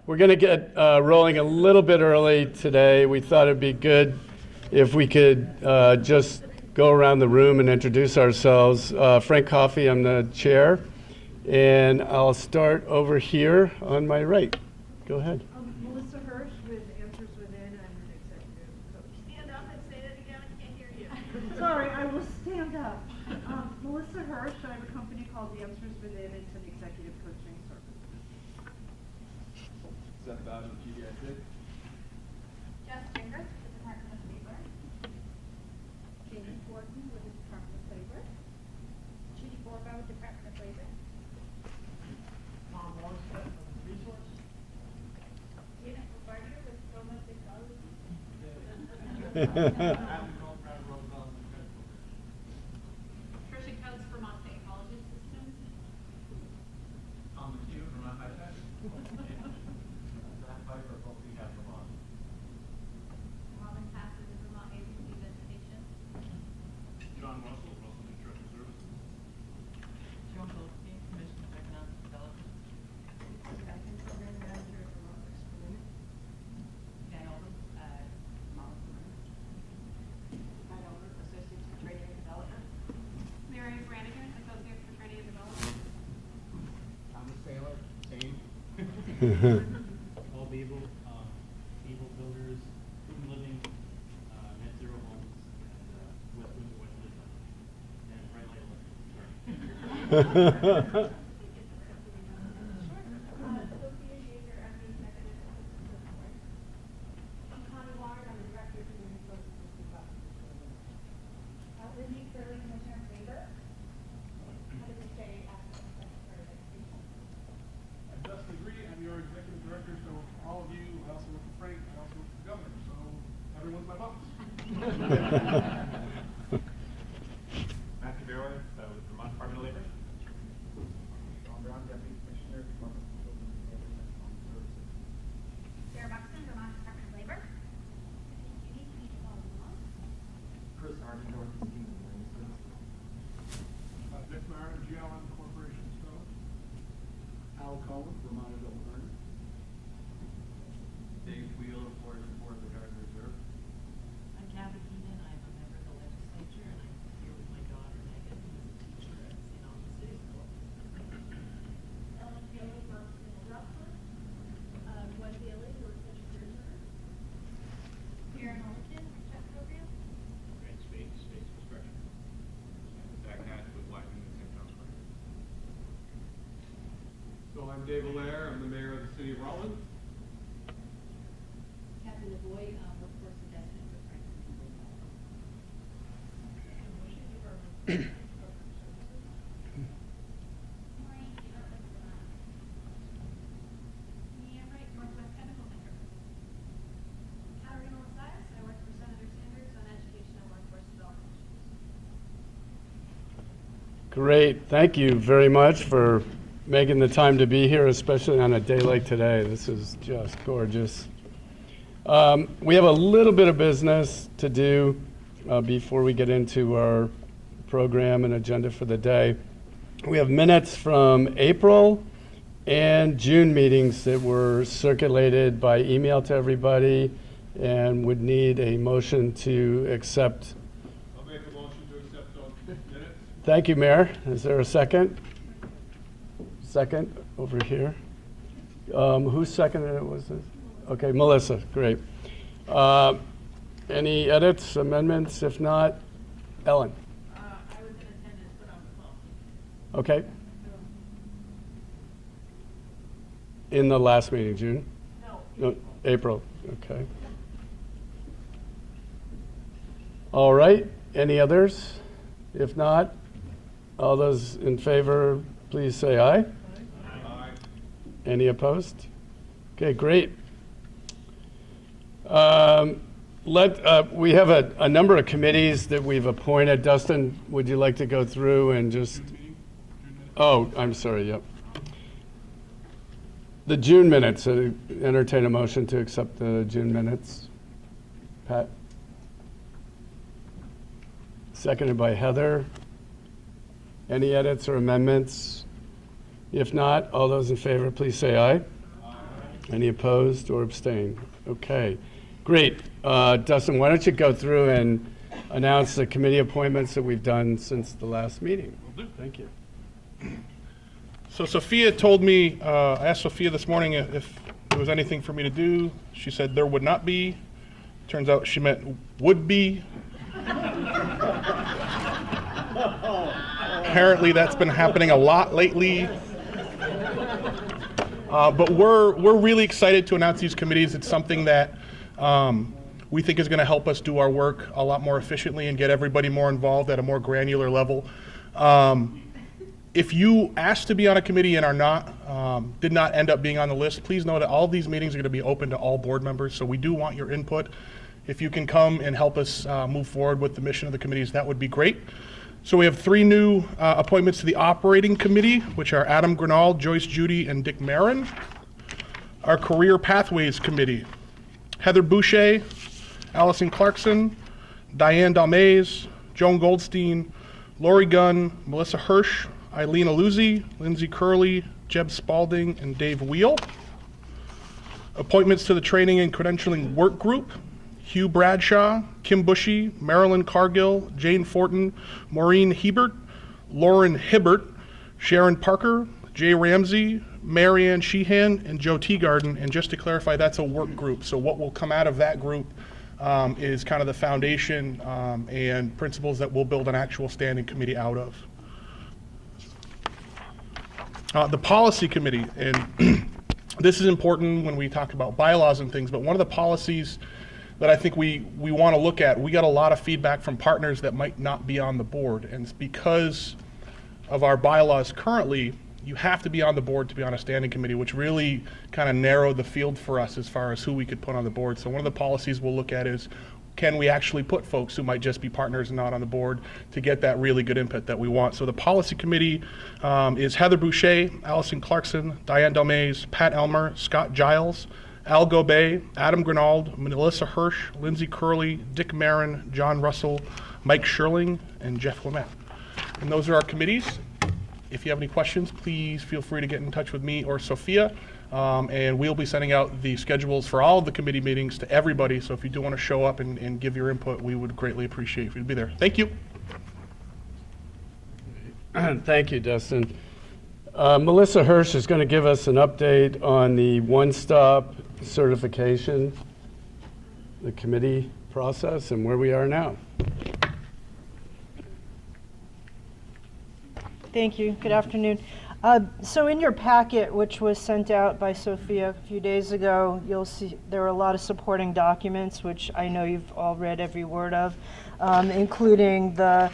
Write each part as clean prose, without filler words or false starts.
We're going to get rolling a little bit early today. We thought it'd be good if we could just go around the room and introduce ourselves. Frank Coffey, I'm the chair, and I'll start over here on my right. Go ahead. Melissa Hirsch with Answers Within. I'm an executive coach. Stand up and say that again. I can't hear you. Sorry, I will stand up. Melissa Hirsch. I have a company called Answers Within. It's an executive coaching service. Seth Dodge with GDIC. Jess Stringer with the Department of Labor. Jamie Gordon with the Department of Labor. Judy Borba with the Department of Labor. Tom Morstead from Resource. Tina Barger with Roma Technology. Adam Goldbrad, Roosevelt, and Fred Booker. Trisha Coates, Vermont Technology Systems. Tom McHugh, Vermont High Tech. Zach Piper, both we have Vermont. Robin Tassin with Vermont Agency of Education. John Russell, Russell Nutrition Services. Joan Goldstein, Commission of Economic Development. Program manager at Vermont Experiment. Guy Oldham, Vermont Department. Pat Elbert, Associates for Training and Development. Mary Brannigan, Associate for Training and Development. Thomas Saylor, same. Paul Beeble, Beeble Builders, Food and Living, Net Zero Homes, and West Windsor, West Lisbon, and Bright Light Electric. Sorry. Sophia Shaver, I'm the Executive Assistant to the Board. I'm Connie Ward, I'm the Director of Human Resources and Development. Lindsay Curley, Commissioner of Labor. Heather Shea, Assistant Secretary of Education. I'm Dustin Agree, I'm your executive director, so all of you, I also work for Frank, I also work for the governor, so everyone's my boss. Matthew Barrow, with Vermont Department of Labor. John Brown, Deputy Commissioner, Department of Children and Family Services. Sarah Buxton, Vermont Department of Labor. Judy Vermont. Chris Harden, Northeast Kingdom Marine Services. Nick Marin, GLN Corporation Stone. Al Cohen, Vermont Adult Learning. Dave Wheeler, Board of the Guard and Reserve. I'm Kathy Keenan, I'm a member of the legislature, and I'm here with my daughter Megan, who's a teacher at St. Albans City School. Ellen Bailey works in Rockford. Gwen Bailey works as a treasurer. Karen Mulligan, check program. Grant Space, Space Construction. And Zach Hatch with Whiteman and St. John's Park. So I'm Dave Allaire, I'm the mayor of the city of Rutland. Kathy LaVoy, workforce investment for Franklin. Maureen Peter with Vermont. Mia Wright, Northwest Chemical Center. Katarina Lasias, I work for Senator Sanders on education and workforce development issues. Great. Thank you very much for making the time to be here, especially on a day like today. This is just gorgeous. We have a little bit of business to do before we get into our program and agenda for the day. We have minutes from April and June meetings that were circulated by email to everybody and would need a motion to accept. I'll make a motion to accept those minutes. Thank you, Mayor. Is there a second? Second over here. Who seconded it? Was this? Okay, Melissa. Great. Any edits, amendments? If not, Ellen. I was in attendance, but on the phone. Okay. In the last meeting, June? No, April. Okay. All right. Any others? If not, all those in favor, please say aye. Aye. Any opposed? Okay, great. We have a number of committees that we've appointed. Dustin, would you like to go through and just? June meeting? June minutes? Oh, I'm sorry, yep. The June minutes, entertain a motion to accept the June minutes. Pat? Seconded by Heather. Any edits or amendments? If not, all those in favor, please say aye. Any opposed or abstained? Okay, great. Dustin, why don't you go through and announce the committee appointments that we've done since the last meeting? Will do. Thank you. So Sophia told me, I asked Sophia this morning if there was anything for me to do. She said there would not be. Turns out she meant would be. Apparently that's been happening a lot lately. But we're really excited to announce these committees. It's something that we think is going to help us do our work a lot more efficiently and get everybody more involved at a more granular level. If you asked to be on a committee and are not, did not end up being on the list, please know that all of these meetings are going to be open to all board members, so we do want your input. If you can come and help us move forward with the mission of the committees, that would be great. So we have 3 new appointments to the operating committee, which are Adam Grinald, Joyce Judy, and Dick Marin. Our career pathways committee, Heather Boucher, Allison Clarkson, Diane Dalmaze, Joan Goldstein, Lori Gunn, Melissa Hirsch, Eileen Aluzzi, Lindsay Curley, Jeb Spalding, and Dave Wheel. Appointments to the training and credentialing work group, Hugh Bradshaw, Kim Bushy, Marilyn Cargill, Jane Fortin, Maureen Hebert, Lauren Hibbert, Sharon Parker, Jay Ramsey, Marianne Sheehan, and Joe Teagarden. And just to clarify, that's a work group. So what will come out of that group is kind of the foundation and principles that we'll build an actual standing committee out of. The policy committee, and this is important when we talk about bylaws and things, but one of the policies that I think we want to look at, we got a lot of feedback from partners that might not be on the board, and it's because of our bylaws currently, you have to be on the board to be on a standing committee, which really kind of narrowed the field for us as far as who we could put on the board. So one of the policies we'll look at is, can we actually put folks who might just be partners and not on the board to get that really good input that we want? So the policy committee is Heather Boucher, Allison Clarkson, Diane Dalmaze, Pat Elmer, Scott Giles, Al Gobey, Adam Grinald, Melissa Hirsch, Lindsay Curley, Dick Marin, John Russell, Mike Sherling, and Jeff Lamette. And those are our committees. If you have any questions, please feel free to get in touch with me or Sophia. And we'll be sending out the schedules for all of the committee meetings to everybody. So if you do want to show up and give your input, we would greatly appreciate if you'd be there. Thank you. Thank you, Dustin. Melissa Hirsch is going to give us an update on the one-stop certification, the committee process, and where we are now. Thank you. Good afternoon. So in your packet, which was sent out by Sophia a few days ago, you'll see there are a lot of supporting documents, which I know you've all read every word of, including the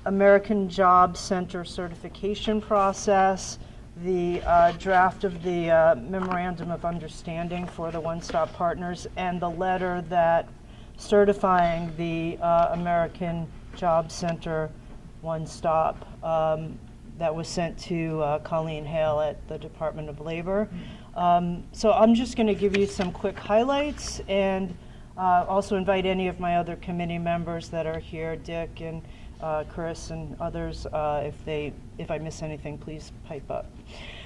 American Job Center certification process, the draft of the Memorandum of Understanding for the One-Stop Partners, and the letter that certifying the American Job Center One-Stop that was sent to Colleen Hale at the Department of Labor. So I'm just going to give you some quick highlights and also invite any of my other committee members that are here, Dick and Chris and others, if I miss anything, please pipe up.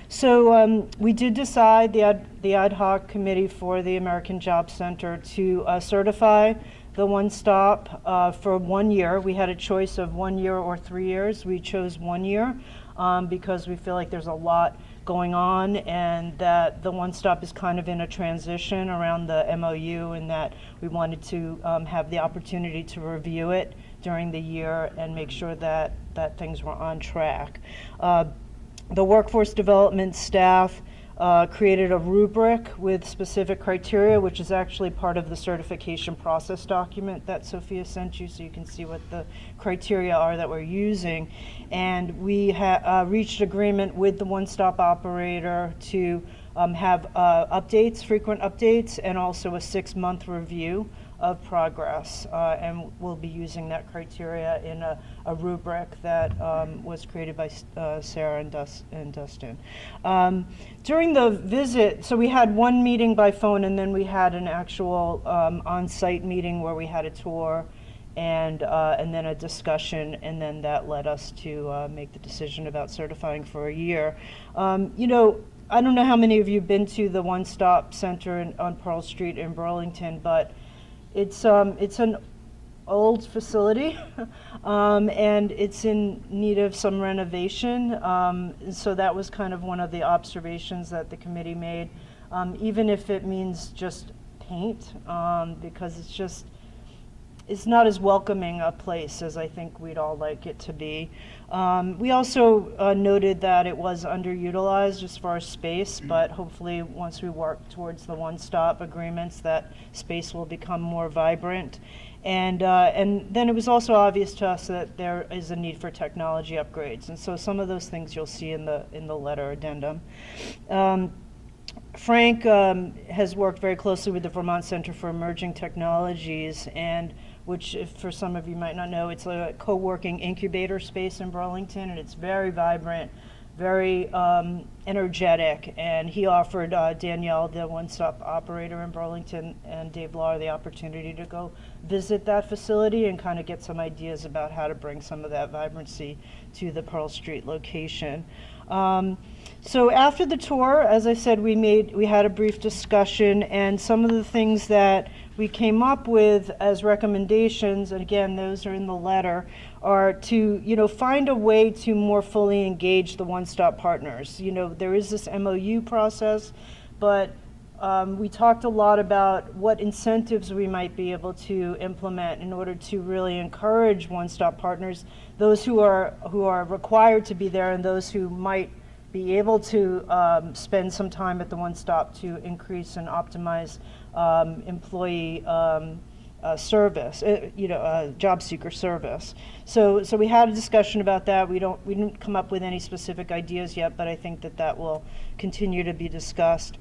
So we did decide, the ad hoc committee for the American Job Center, to certify the one-stop for 1 year. We had a choice of 1 year or 3 years. We chose 1 year because we feel like there's a lot going on and that the one-stop is kind of in a transition around the MOU, and that we wanted to have the opportunity to review it during the year and make sure that things were on track. The workforce development staff created a rubric with specific criteria, which is actually part of the certification process document that Sophia sent you, so you can see what the criteria are that we're using. And we reached agreement with the one-stop operator to have updates, frequent updates, and also a 6-month review of progress, and we'll be using that criteria in a rubric that was created by Sarah and Dustin. During the visit, so we had one meeting by phone, and then we had an actual on-site meeting where we had a tour and then a discussion, and then that led us to make the decision about certifying for a year. You know, I don't know how many of you have been to the One Stop Center on Pearl Street in Burlington, but it's an old facility, and it's in need of some renovation. So that was kind of one of the observations that the committee made, even if it means just paint, because it's not as welcoming a place as I think we'd all like it to be. We also noted that it was underutilized as far as space, but hopefully once we work towards the one-stop agreements, that space will become more vibrant. And then it was also obvious to us that there is a need for technology upgrades, and so some of those things you'll see in the letter addendum. Frank has worked very closely with the Vermont Center for Emerging Technologies, and which, if for some of you might not know, it's a co-working incubator space in Burlington, and it's very vibrant, very energetic. And he offered Danielle, the one-stop operator in Burlington, and Dave Law the opportunity to go visit that facility and kind of get some ideas about how to bring some of that vibrancy to the Pearl Street location. So after the tour, as I said, we had a brief discussion, and some of the things that we came up with as recommendations, and again, those are in the letter, are to, find a way to more fully engage the one-stop partners. There is this MOU process, but we talked a lot about what incentives we might be able to implement in order to really encourage one-stop partners, those who are required to be there and those who might be able to spend some time at the one-stop to increase and optimize employee service, job seeker service. So we had a discussion about that. We didn't come up with any specific ideas yet, but I think that will continue to be discussed.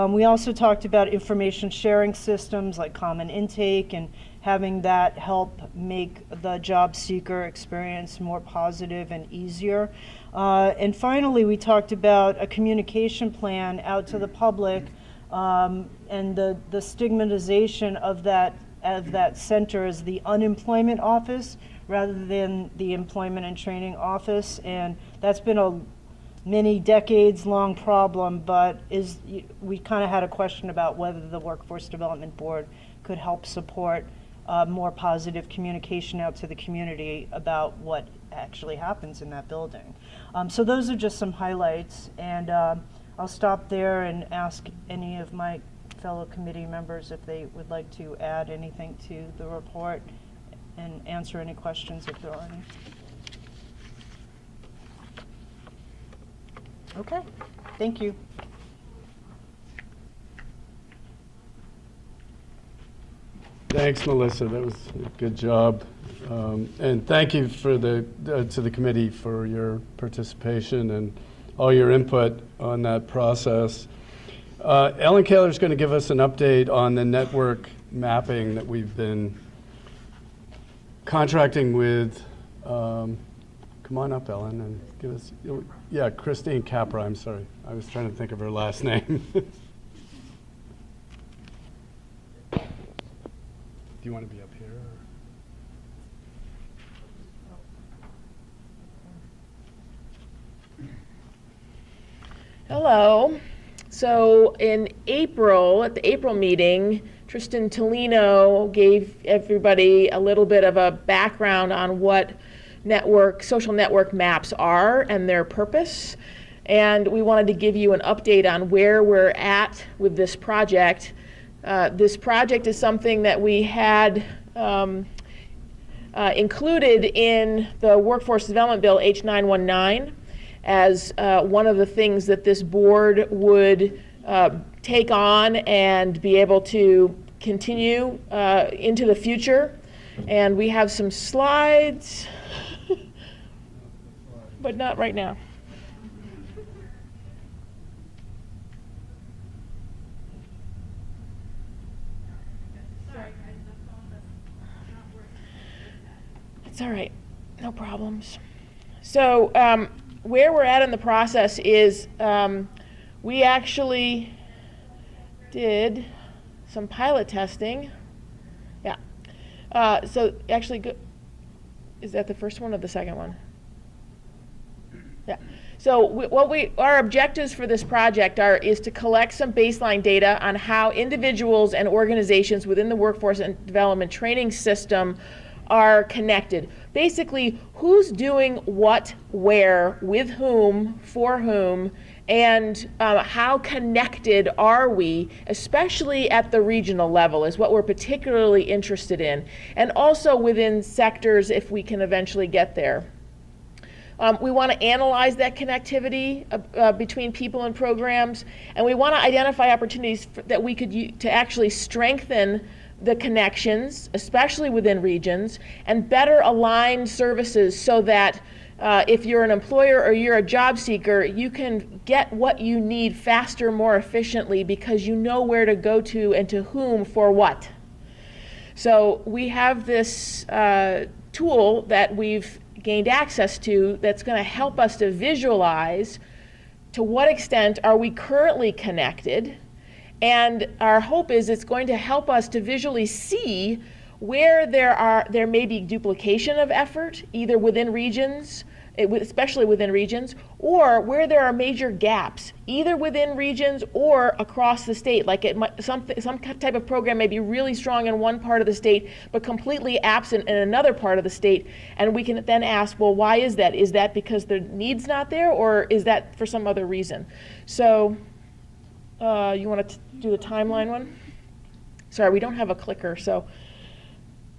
We also talked about information sharing systems like common intake and having that help make the job seeker experience more positive and easier. And finally, we talked about a communication plan out to the public, and the stigmatization of that center as the unemployment office rather than the employment and training office. And that's been a many decades long problem, but we kind of had a question about whether the Workforce Development Board could help support more positive communication out to the community about what actually happens in that building. So those are just some highlights, and I'll stop there and ask any of my fellow committee members if they would like to add anything to the report and answer any questions if there are any. Okay, thank you. Thanks, Melissa. That was a good job. And thank you to the committee for your participation and all your input on that process. Ellen Kaler is going to give us an update on the network mapping that we've been contracting with. Come on up, Ellen, and give us, yeah, Christine Capra, I'm sorry. I was trying to think of her last name. Do you want to be up here? Hello. So in April, at the April meeting, Tristan Tolino gave everybody a little bit of a background on what social network maps are and their purpose. And we wanted to give you an update on where we're at with this project. This project is something that we had included in the Workforce Development Bill H919 as one of the things that this board would take on and be able to continue into the future. And we have some slides, but not right now. It's all right, no problems. So where we're at in the process is we actually did some pilot testing. Yeah. So actually, is that the first one or the second one? Yeah. So our objectives for this project is to collect some baseline data on how individuals and organizations within the workforce and development training system are connected. Basically, who's doing what, where, with whom, for whom, and how connected are we, especially at the regional level, is what we're particularly interested in, and also within sectors if we can eventually get there. We want to analyze that connectivity between people and programs, and we want to identify opportunities that we could use to actually strengthen the connections, especially within regions, and better align services so that if you're an employer or you're a job seeker, you can get what you need faster, more efficiently, because you know where to go to and to whom for what. So we have this tool that we've gained access to that's going to help us to visualize to what extent are we currently connected, and our hope is it's going to help us to visually see where there may be duplication of effort, either within regions, especially within regions, or where there are major gaps, either within regions or across the state. Like some type of program may be really strong in one part of the state, but completely absent in another part of the state. And we can then ask, well, why is that? Is that because the need's not there, or is that for some other reason? So you want to do the timeline one? Sorry, we don't have a clicker, so.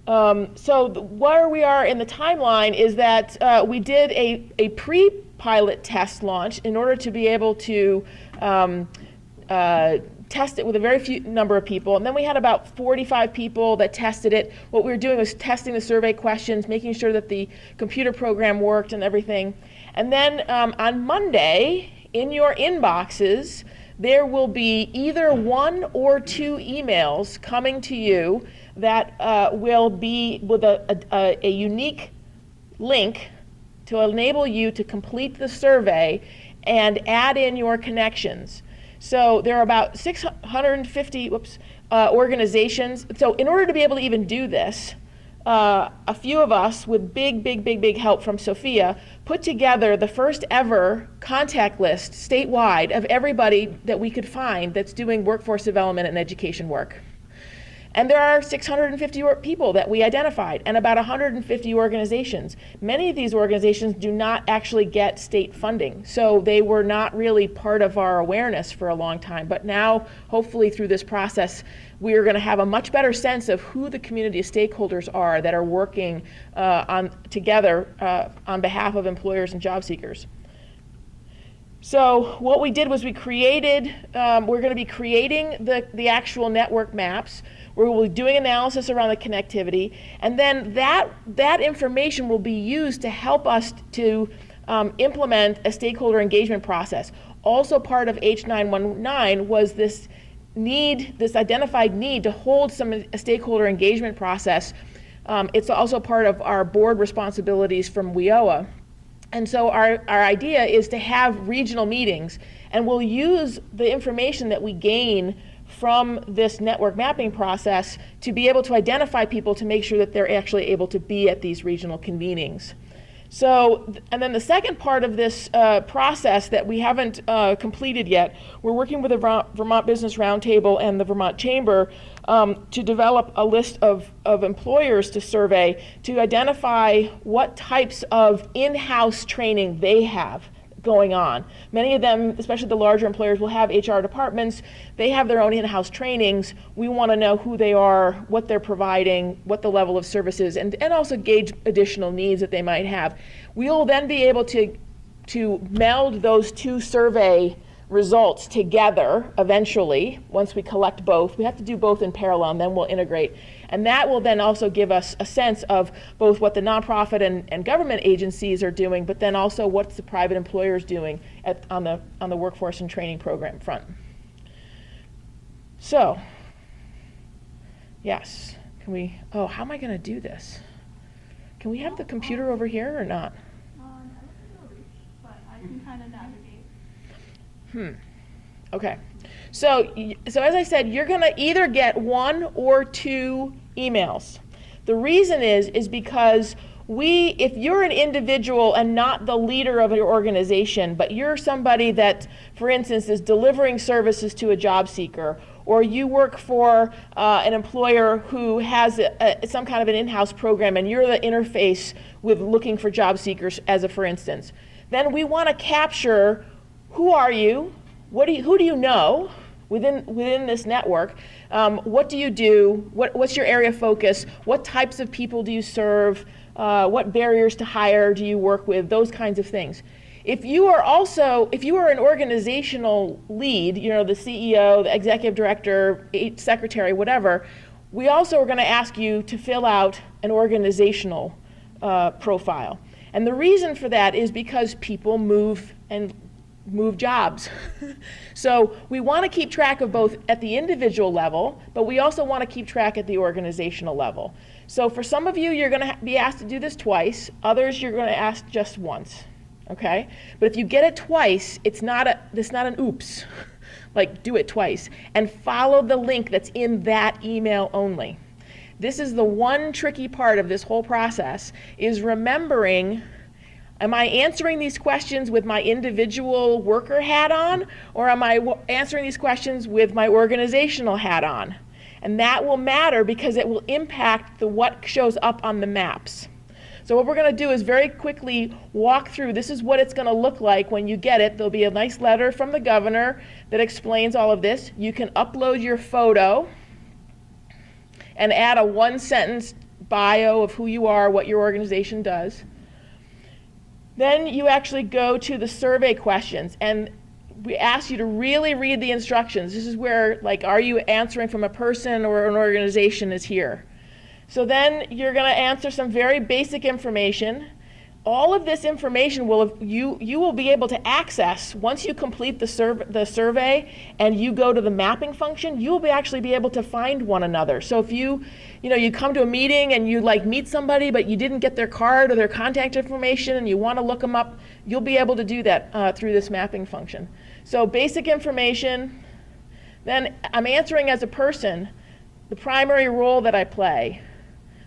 Where we are in the timeline is that we did a pre-pilot test launch in order to be able to test it with a very few number of people. And then we had about 45 people that tested it. What we were doing was testing the survey questions, making sure that the computer program worked and everything. And then on Monday, in your inboxes, there will be either 1 or 2 emails coming to you that will be with a unique link to enable you to complete the survey and add in your connections. So there are about 650 organizations. So in order to be able to even do this, a few of us with big help from Sophia put together the first ever contact list statewide of everybody that we could find that's doing workforce development and education work. And there are 650 people that we identified and about 150 organizations. Many of these organizations do not actually get state funding, so they were not really part of our awareness for a long time. But now, hopefully through this process, we are going to have a much better sense of who the community stakeholders are that are working together on behalf of employers and job seekers. So what we did was we're going to be creating the actual network maps. We'll be doing analysis around the connectivity, and then that information will be used to help us to implement a stakeholder engagement process. Also part of H919 was this identified need to hold a stakeholder engagement process. It's also part of our board responsibilities from WIOA. And so our idea is to have regional meetings, and we'll use the information that we gain from this network mapping process to be able to identify people to make sure that they're actually able to be at these regional convenings. So, and then the second part of this process that we haven't completed yet, we're working with the Vermont Business Roundtable and the Vermont Chamber to develop a list of employers to survey to identify what types of in-house training they have going on. Many of them, especially the larger employers, will have HR departments. They have their own in-house trainings. We want to know who they are, what they're providing, what the level of service is, and also gauge additional needs that they might have. We'll then be able to meld those two survey results together eventually, once we collect both. We have to do both in parallel, and then we'll integrate. And that will then also give us a sense of both what the nonprofit and government agencies are doing, but then also what's the private employers doing on the workforce and training program front. So, yes, how am I going to do this? Can we have the computer over here or not? I don't think it'll reach, but I can kind of navigate. Okay. So as I said, you're going to either get 1 or 2 emails. The reason is because if you're an individual and not the leader of your organization, but you're somebody that, for instance, is delivering services to a job seeker, or you work for an employer who has some kind of an in-house program and you're the interface with looking for job seekers, as a for instance, then we want to capture who are you, who do you know within this network, what do you do, what's your area of focus, what types of people do you serve, what barriers to hire do you work with, those kinds of things. If you are an organizational lead, the CEO, the executive director, secretary, whatever, we also are going to ask you to fill out an organizational profile. And the reason for that is because people move jobs. So we want to keep track of both at the individual level, but we also want to keep track at the organizational level. So for some of you, you're going to be asked to do this twice. Others, you're going to ask just once. Okay? But if you get it twice, it's not an oops. Like, do it twice. And follow the link that's in that email only. This is the one tricky part of this whole process, is remembering, am I answering these questions with my individual worker hat on, or am I answering these questions with my organizational hat on? And that will matter because it will impact what shows up on the maps. So what we're going to do is very quickly walk through, this is what it's going to look like when you get it. There'll be a nice letter from the governor that explains all of this. You can upload your photo and add a one-sentence bio of who you are, what your organization does. Then you actually go to the survey questions, and we ask you to really read the instructions. This is where, like, are you answering from a person or an organization is here. So then you're going to answer some very basic information. All of this information you will be able to access once you complete the survey and you go to the mapping function. You'll actually be able to find one another. So if you come to a meeting and you meet somebody but you didn't get their card or their contact information and you want to look them up, you'll be able to do that through this mapping function. So basic information. Then I'm answering as a person, the primary role that I play,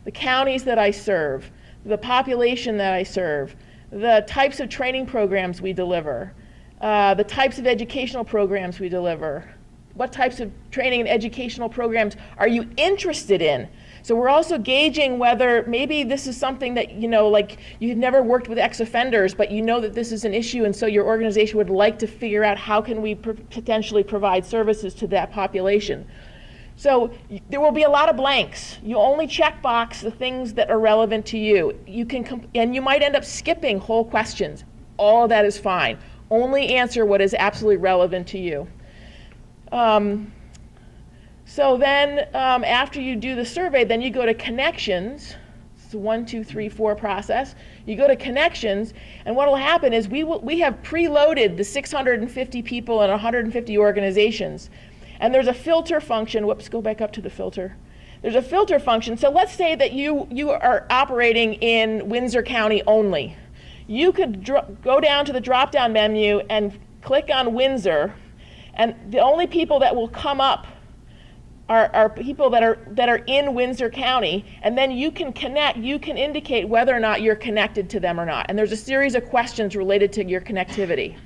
the counties that I serve, the population that I serve, the types of training programs we deliver, the types of educational programs we deliver, what types of training and educational programs are you interested in? So we're also gauging whether maybe this is something that, you've never worked with ex-offenders, but you know that this is an issue, and so your organization would like to figure out how can we potentially provide services to that population. So there will be a lot of blanks. You only check box the things that are relevant to you. And you might end up skipping whole questions. All of that is fine. Only answer what is absolutely relevant to you. So then after you do the survey, then you go to connections. It's the 1, 2, 3, 4 process. You go to connections, and what will happen is we have preloaded the 650 people and 150 organizations. And there's a filter function. Whoops, go back up to the filter. There's a filter function. So let's say that you are operating in Windsor County only. You could go down to the drop-down menu and click on Windsor, and the only people that will come up are people that are in Windsor County, and then you can indicate whether or not you're connected to them or not. And there's a series of questions related to your connectivity.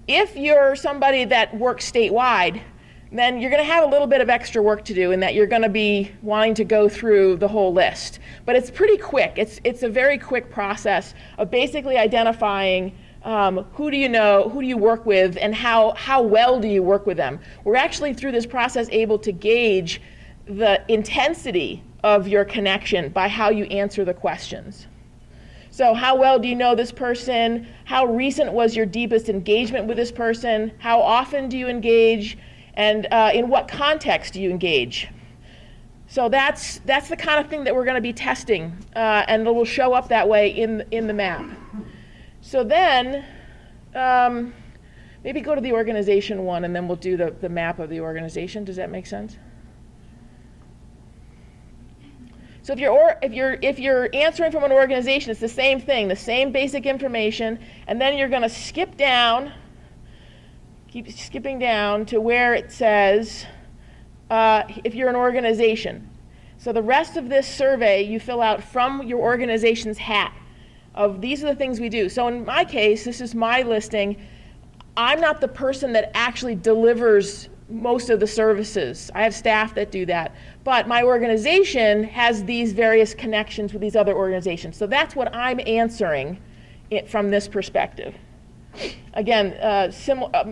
If you're somebody that works statewide, then you're going to have a little bit of extra work to do in that you're going to be wanting to go through the whole list. But it's pretty quick. It's a very quick process of basically identifying who do you know, who do you work with, and how well do you work with them. We're actually, through this process, able to gauge the intensity of your connection by how you answer the questions. So how well do you know this person? How recent was your deepest engagement with this person? How often do you engage? And in what context do you engage? So that's the kind of thing that we're going to be testing, and it will show up that way in the map. So then, maybe go to the organization one, and then we'll do the map of the organization. Does that make sense? So if you're answering from an organization, it's the same thing, the same basic information, and then you're going to skip down. Keep skipping down to where it says if you're an organization. So the rest of this survey you fill out from your organization's hat of these are the things we do. So in my case, this is my listing. I'm not the person that actually delivers most of the services. I have staff that do that. But my organization has these various connections with these other organizations. So that's what I'm answering from this perspective. Again,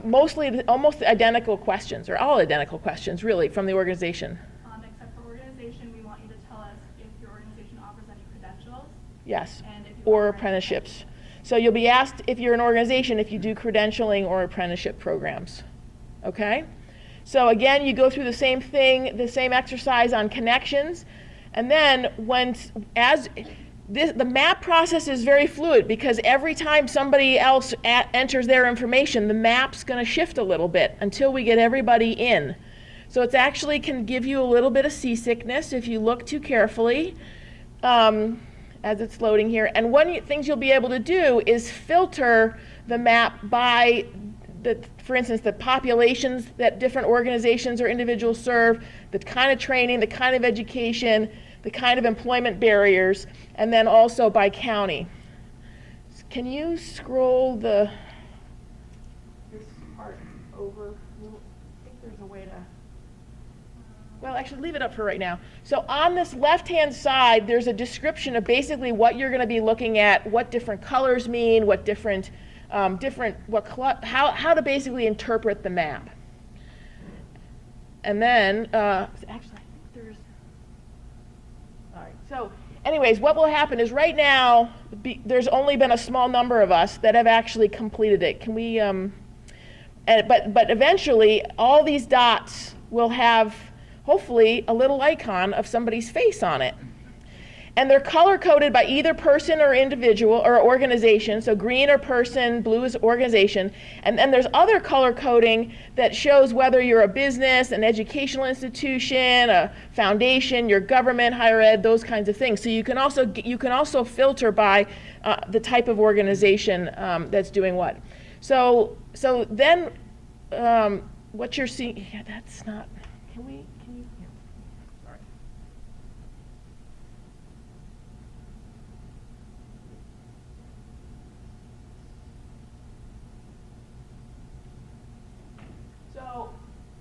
mostly almost identical questions, or all identical questions, really, from the organization. Except for organization, we want you to tell us if your organization offers any credentials. Yes, And if you or offer any apprenticeships. So you'll be asked if you're an organization if you do credentialing or apprenticeship programs. Okay? So again, you go through the same thing, the same exercise on connections, and then the map process is very fluid because every time somebody else enters their information, the map's going to shift a little bit until we get everybody in. So it actually can give you a little bit of seasickness if you look too carefully as it's loading here. And one of the things you'll be able to do is filter the map by, for instance, the populations that different organizations or individuals serve, the kind of training, the kind of education, the kind of employment barriers, and then also by county. Can you scroll this part over? I think there's a way to, well, actually leave it up for right now. So on this left-hand side, there's a description of basically what you're going to be looking at, what different colors mean, what how to basically interpret the map. And then, actually, I think there's, all right, so anyways, what will happen is right now, there's only been a small number of us that have actually completed it. Can we, but eventually, all these dots will have, hopefully, a little icon of somebody's face on it. And they're color-coded by either person or individual or organization. So green or person, blue is organization. And then there's other color coding that shows whether you're a business, an educational institution, a foundation, your government, higher ed, those kinds of things. So you can also filter by the type of organization that's doing what. So then what you're seeing, yeah, that's not, can you? Yeah. Sorry. So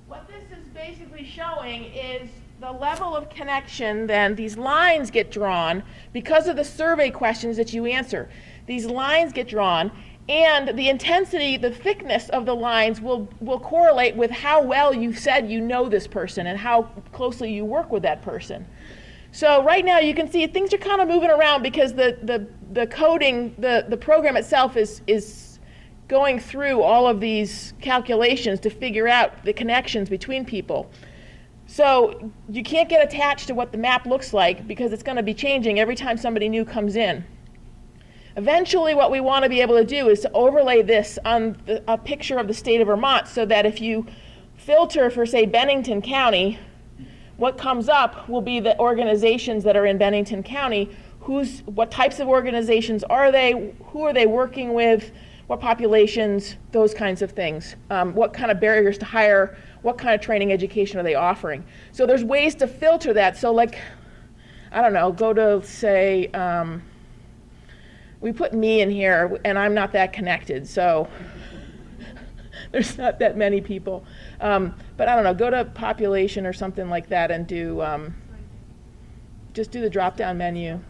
what this is basically showing is the level of connection, then these lines get drawn because of the survey questions that you answer. These lines get drawn, and the intensity, the thickness of the lines will correlate with how well you said you know this person and how closely you work with that person. So right now you can see things are kind of moving around because the coding, the program itself is going through all of these calculations to figure out the connections between people. So you can't get attached to what the map looks like because it's going to be changing every time somebody new comes in. Eventually what we want to be able to do is to overlay this on a picture of the state of Vermont so that if you filter for, say, Bennington County, what comes up will be the organizations that are in Bennington County. What types of organizations are they? Who are they working with? What populations? Those kinds of things. What kind of barriers to hire? What kind of training education are they offering? So there's ways to filter that. So like, I don't know, go to, say, we put me in here, and I'm not that connected, so there's not that many people. But I don't know, go to population or something like that and do, just do the drop-down menu.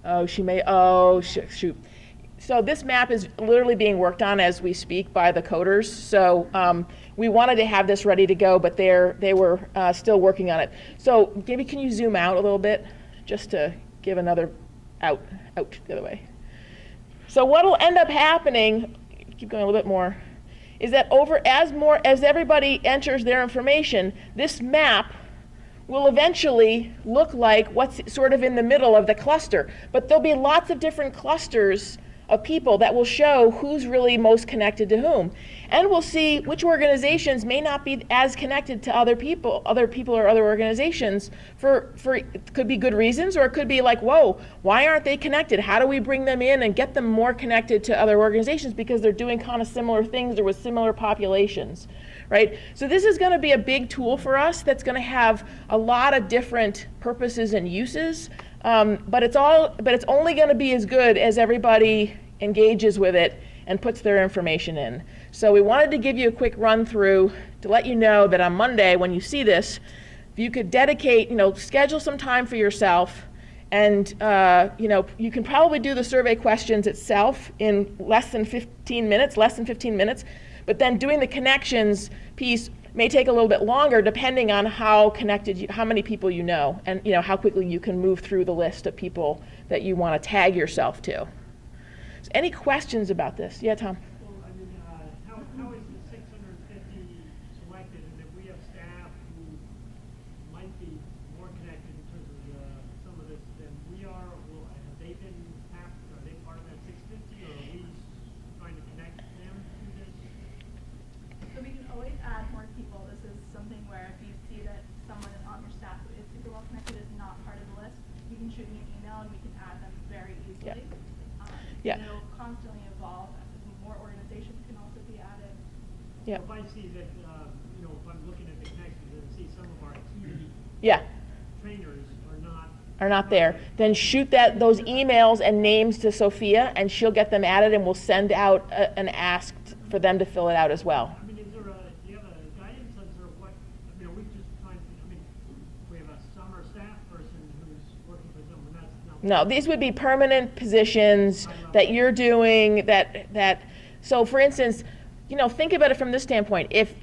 Oh, shoot. So this map is literally being worked on as we speak by the coders. So we wanted to have this ready to go, but they were still working on it. So maybe can you zoom out a little bit just to give another out the other way. So what will end up happening, keep going a little bit more, is that as everybody enters their information, this map will eventually look like what's sort of in the middle of the cluster. But there'll be lots of different clusters of people that will show who's really most connected to whom. And we'll see which organizations may not be as connected to other people or other organizations for it could be good reasons, or it could be like, whoa, why aren't they connected? How do we bring them in and get them more connected to other organizations because they're doing kind of similar things or with similar populations, right? So this is going to be a big tool for us that's going to have a lot of different purposes and uses, but it's only going to be as good as everybody engages with it and puts their information in. So we wanted to give you a quick run through to let you know that on Monday when you see this, if you could dedicate, schedule some time for yourself, and you can probably do the survey questions itself in less than 15 minutes, but then doing the connections piece may take a little bit longer depending on how connected how many people you know, and how quickly you can move through the list of people that you want to tag yourself to. So any questions about this? Yeah, Tom? Well, I mean, how is the 650 selected? And if we have staff who might be more connected in terms of some of this than we are, have they been tapped? Are they part of that 650, or are we trying to connect them to this? So we can always add more people. This is something where if you see that someone on your staff who is super well connected is not part of the list, you can shoot me an email and we can add them very easily. Yeah. Yeah. And it'll constantly evolve. More organizations can also be added. Yeah. If I see that, if I'm looking at the connections and see some of our key Yeah. trainers Are not there, then shoot those emails and names to Sophia, and she'll get them added, and we'll send out an ask for them to fill it out as well. I mean, do you have a guidance on sort of what, are we just trying to, we have a summer staff person who's working for someone, that's not. No, these would be permanent positions that you're doing so for instance, think about it from this standpoint. If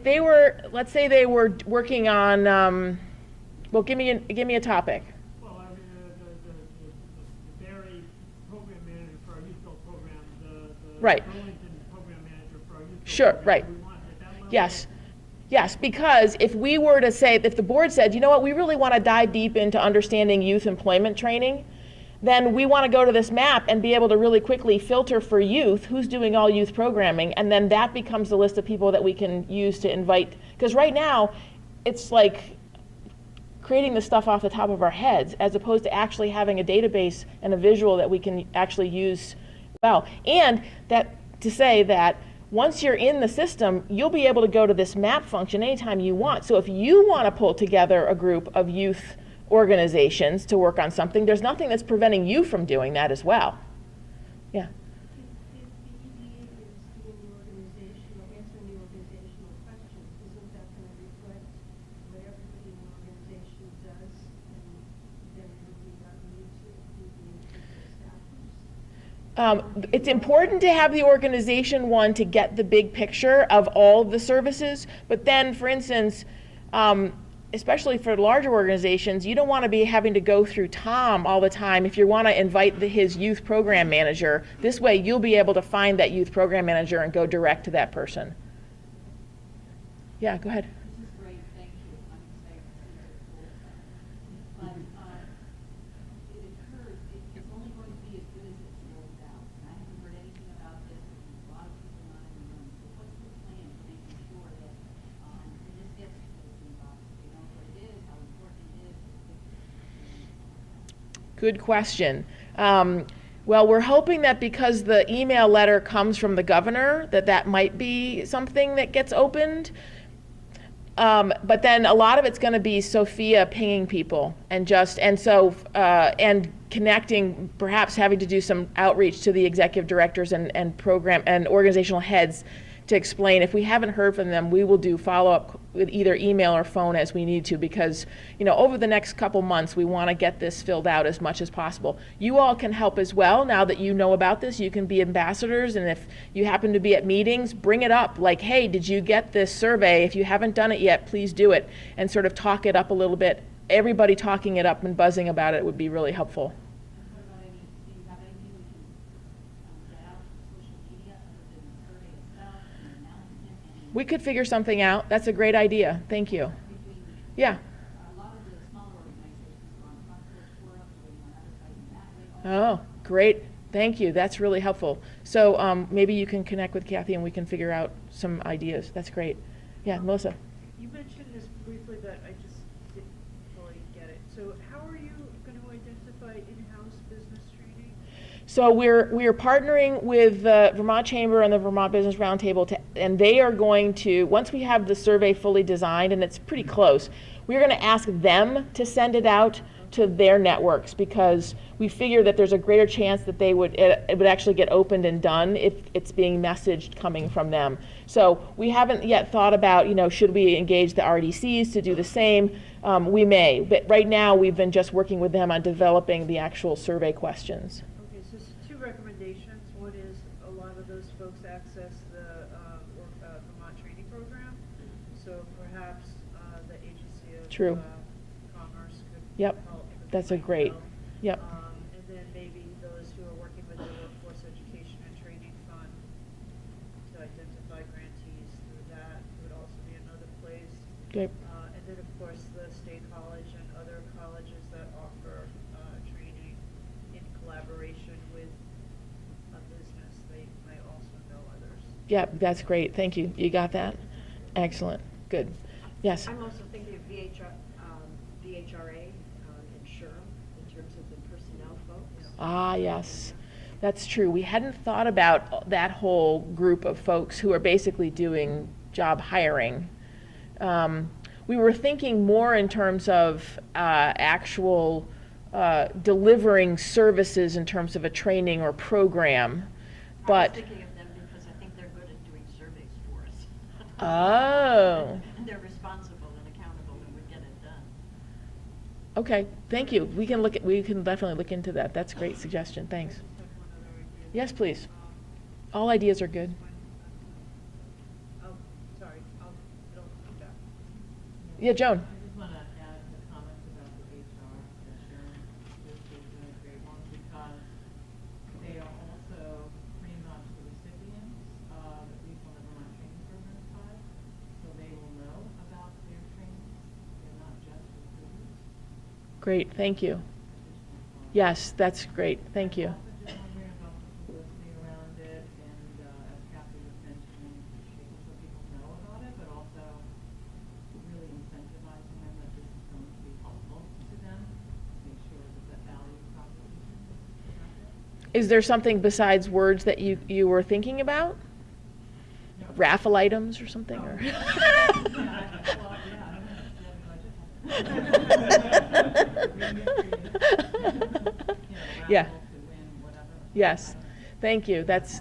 they were, let's say they were working on, well, give me a topic. Well, I mean, the Barry program manager for our youth build program, the Right. Burlington program manager for our youth build Sure, program. right. We want at that level. Yes, because if we were to say, if the board said, you know what, we really want to dive deep into understanding youth employment training, then we want to go to this map and be able to really quickly filter for youth who's doing all youth programming, and then that becomes the list of people that we can use to invite. Because right now, it's like creating the stuff off the top of our heads as opposed to actually having a database and a visual that we can actually use well. And that to say that once you're in the system, you'll be able to go to this map function anytime you want. So if you want to pull together a group of youth organizations to work on something, there's nothing that's preventing you from doing that as well. Yeah. If the EDA is doing the organizational, answering the organizational questions, isn't that going to reflect what everybody in the organization does, and then it would be not need to include the individual staffers? It's important to have the organization one to get the big picture of all of the services, but then, for instance, especially for larger organizations, you don't want to be having to go through Tom all the time if you want to invite his youth program manager. This way you'll be able to find that youth program manager and go direct to that person. Yeah, go ahead. This is great, thank you. I'm excited to see the tools. But it occurs, it's only going to be as good as it's rolled out. And I haven't heard anything about this. There's a lot of people not in the room. So what's the plan for making sure that this gets to those inbox? They know what it is, how important it is. Good question. Well, we're hoping that because the email letter comes from the governor, that might be something that gets opened. But then a lot of it's going to be Sophia pinging people and and connecting, perhaps having to do some outreach to the executive directors and program and organizational heads to explain. If we haven't heard from them, we will do follow-up with either email or phone as we need to, because over the next couple months we want to get this filled out as much as possible. You all can help as well. Now that you know about this, you can be ambassadors, and if you happen to be at meetings, bring it up, like, hey, did you get this survey? If you haven't done it yet, please do it, and sort of talk it up a little bit. Everybody talking it up and buzzing about it would be really helpful. What about do you have anything we can get out on social media other than the survey itself, an announcement, and We could figure something out. That's a great idea. Thank you. between Yeah. a lot of the smaller organizations are on front porch forum, so we want advertising that way. Oh, great. Thank you. That's really helpful. So maybe you can connect with Kathy and we can figure out some ideas. That's great. Yeah, Melissa. You mentioned this briefly, but I just didn't fully get it. So how are you going to identify in-house business training? So we're partnering with the Vermont Chamber and the Vermont Business Roundtable, and they are going to, once we have the survey fully designed, and it's pretty close, we're going to ask them to send it out to their networks, because we figure that there's a greater chance that it would actually get opened and done if it's being messaged coming from them. So we haven't yet thought about, should we engage the RDCs to do the same? We may, but right now we've been just working with them on developing the actual survey questions. Okay, so two recommendations. One is a lot of those folks access the Vermont training program, so perhaps the Agency of True. Commerce could Yep, help. with that's a the great, bill. yep. And then maybe those who are working with the Workforce Education and Training Fund to identify grantees through that would also be another place. Great. And then, of course, the State College and other colleges that offer training in collaboration with a business. They might also know others. Yep, that's great. Thank you. You got that? Excellent. Good. Yes. I'm also thinking of VHRA in Sherm in terms of the personnel folks. Ah, yes. That's true. We hadn't thought about that whole group of folks who are basically doing job hiring. We were thinking more in terms of actual delivering services in terms of a training or program, I but. was thinking of them because I think they're good at doing surveys for us. Oh. And they're responsible and accountable and would get it done. Okay, thank you. We can definitely look into that. That's a great suggestion. Thanks. I just have one other idea. Yes, please. All ideas are good. Sorry, it'll come back. Yeah, Joan. I just want to add the comments about the HR that Sharon is doing a great one, because they are also pretty much the recipients of at least one of Vermont training programs side, so they will know about their trainings. They're not just recruiters. Great, thank you. Yes, that's great. Thank you. Also just wondering about the publicity around it, and as Kathy was mentioning, making sure people know about it, but also really incentivizing them that this is going to be helpful to them, make sure that that value proposition is out there. Is there something besides words that you were thinking about? No. Raffle items or something? Or? Yeah, well, yeah, I don't know if you have a budget. Yeah. Raffle to win whatever. Yes. Thank you. That's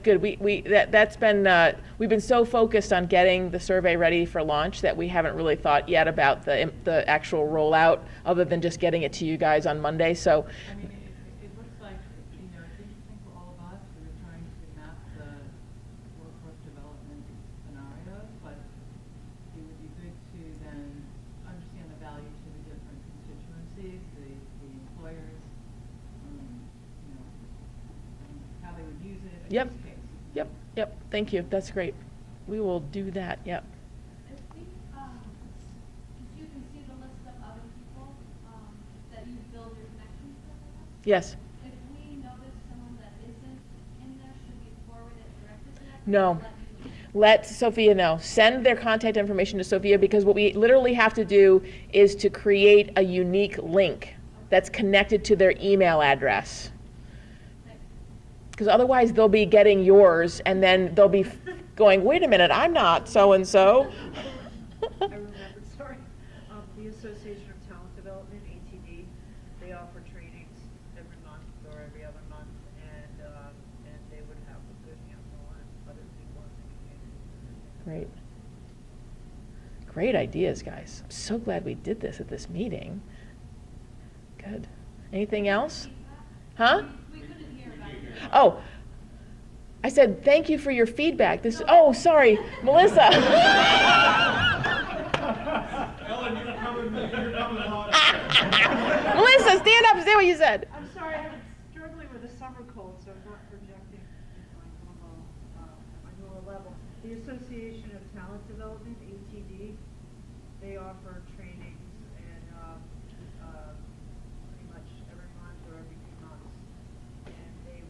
good. We've been so focused on getting the survey ready for launch that we haven't really thought yet about the actual rollout, other than just getting it to you guys on Monday. So. I mean, it looks like, it's interesting for all of us. We were trying to map the workforce development scenarios, but it would be good to then understand the value to the different constituencies, the employers, how they would use it. Yep. In this case. Yep. Thank you. That's great. We will do that. Yep. I think, if you can see the list of other people, that you build your connections with. Yes. If we notice someone that isn't in there, should we forward it directly to that? No. Or let you- Let Sophia know. Send their contact information to Sophia, because what we literally have to do is to create a unique link that's connected to their email address. Because otherwise they'll be getting yours, and then they'll be going, wait a minute, I'm not so-and-so. I remember, sorry, the Association of Talent Development, ATD, they offer trainings every month or every other month, and they would have a good handle on other people in the community. Great. Great ideas, guys. I'm so glad we did this at this meeting. Good. Anything else? Huh? We couldn't hear about it. Oh, I said, thank you for your feedback. Sorry, Melissa. Ellen, you're coming on. Melissa, stand up and say what you said. I'm sorry, I'm struggling with a summer cold, so I'm not projecting at my normal level. The Association of Talent Development, ATD, they offer trainings and pretty much every month or every few months. And they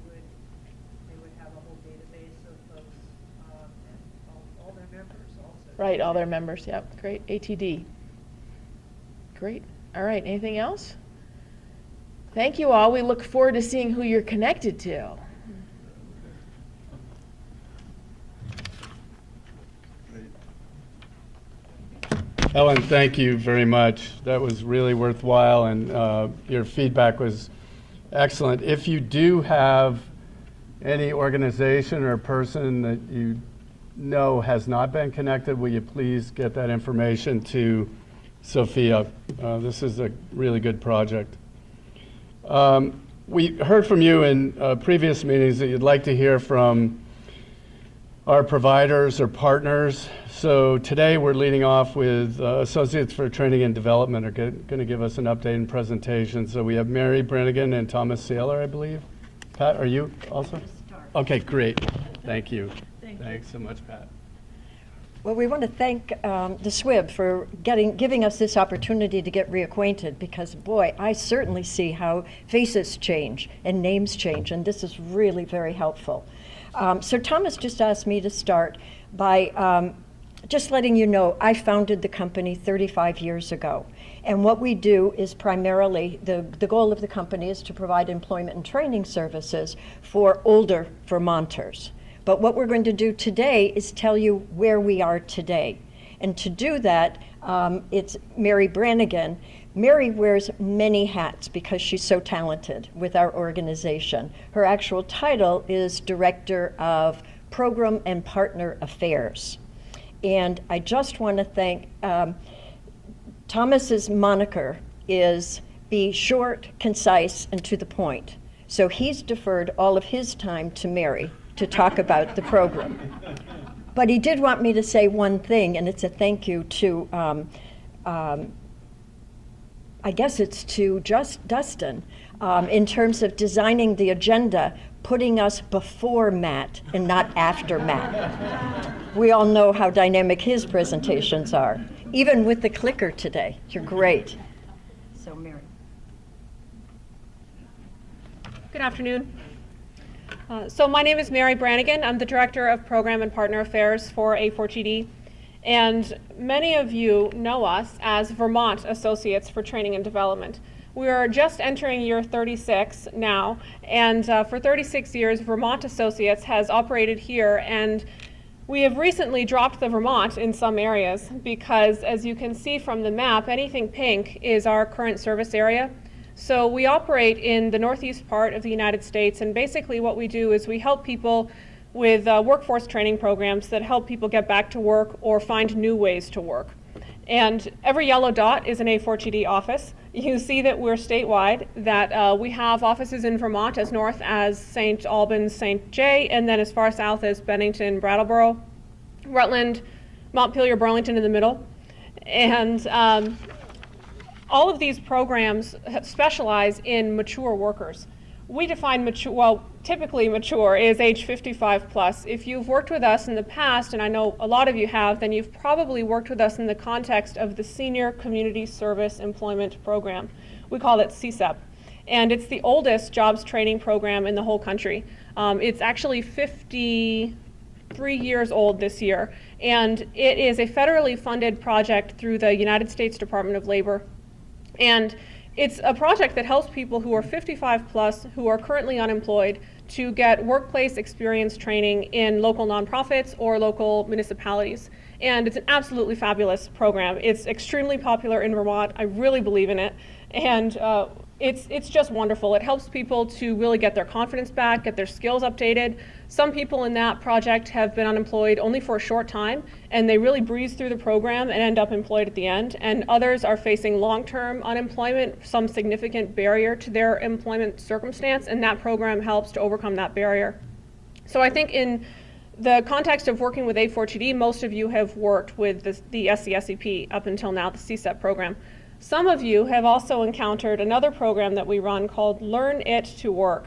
would have a whole database of folks and all their members also. Right, all their members, yep, great, ATD. Great, all right, anything else? Thank you all. We look forward to seeing who you're connected to. Ellen, thank you very much. That was really worthwhile, and your feedback was excellent. If you do have any organization or person that you know has not been connected, will you please get that information to Sophia? This is a really good project. We heard from you in previous meetings that you'd like to hear from our providers or partners. So today we're leading off with Associates for Training and Development are going to give us an update and presentation. So we have Mary Brannigan and Thomas Saylor, I believe. Pat, are you also? Okay, great. Thank you. Thanks so much, Pat. Well, we want to thank the SWDB for giving us this opportunity to get reacquainted, because, boy, I certainly see how faces change and names change, and this is really very helpful. So Thomas just asked me to start by just letting you know I founded the company 35 years ago. And what we do is primarily, the goal of the company is to provide employment and training services for older Vermonters. But what we're going to do today is tell you where we are today. And to do that, it's Mary Brannigan. Mary wears many hats because she's so talented with our organization. Her actual title is Director of Program and Partner Affairs. And I just want to thank, Thomas's moniker is be short, concise, and to the point. So he's deferred all of his time to Mary to talk about the program. But he did want me to say one thing, and it's a thank you to, I guess it's to Dustin, in terms of designing the agenda, putting us before Matt and not after Matt. We all know how dynamic his presentations are, even with the clicker today. You're great. So, Mary. Good afternoon. So my name is Mary Brannigan. I'm the Director of Program and Partner Affairs for A4GD. And many of you know us as Vermont Associates for Training and Development. We are just entering year 36 now, and for 36 years, Vermont Associates has operated here, and we have recently dropped the Vermont in some areas because, as you can see from the map, anything pink is our current service area. So we operate in the northeast part of the United States, and basically what we do is we help people with workforce training programs that help people get back to work or find new ways to work. And every yellow dot is an A4GD office. You see that we're statewide, that we have offices in Vermont as north as St. Albans, St. Jay, and then as far south as Bennington, Brattleboro, Rutland, Montpelier, Burlington in the middle. And all of these programs specialize in mature workers. We define mature, well, typically mature is age 55 plus. If you've worked with us in the past, and I know a lot of you have, then you've probably worked with us in the context of the Senior Community Service Employment Program. We call it CSEP. And it's the oldest jobs training program in the whole country. It's actually 53 years old this year. And it is a federally funded project through the United States Department of Labor. And it's a project that helps people who are 55 plus, who are currently unemployed, to get workplace experience training in local nonprofits or local municipalities. And it's an absolutely fabulous program. It's extremely popular in Vermont. I really believe in it. And it's just wonderful. It helps people to really get their confidence back, get their skills updated. Some people in that project have been unemployed only for a short time, and they really breeze through the program and end up employed at the end. And others are facing long-term unemployment, some significant barrier to their employment circumstance, and that program helps to overcome that barrier. So I think in the context of working with A4GD, most of you have worked with the SCSEP up until now, the CSEP program. Some of you have also encountered another program that we run called Learn It to Work.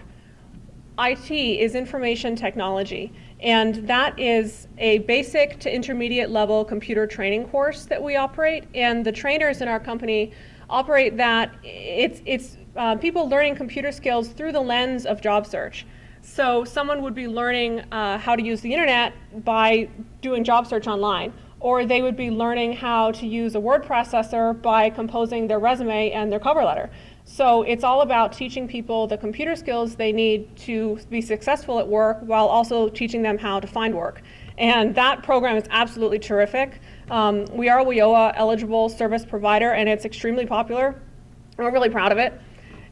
IT is information technology, and that is a basic to intermediate level computer training course that we operate, and the trainers in our company operate that. It's people learning computer skills through the lens of job search. So someone would be learning how to use the internet by doing job search online, or they would be learning how to use a word processor by composing their resume and their cover letter. So it's all about teaching people the computer skills they need to be successful at work while also teaching them how to find work. And that program is absolutely terrific. We are a WIOA eligible service provider, and it's extremely popular. We're really proud of it.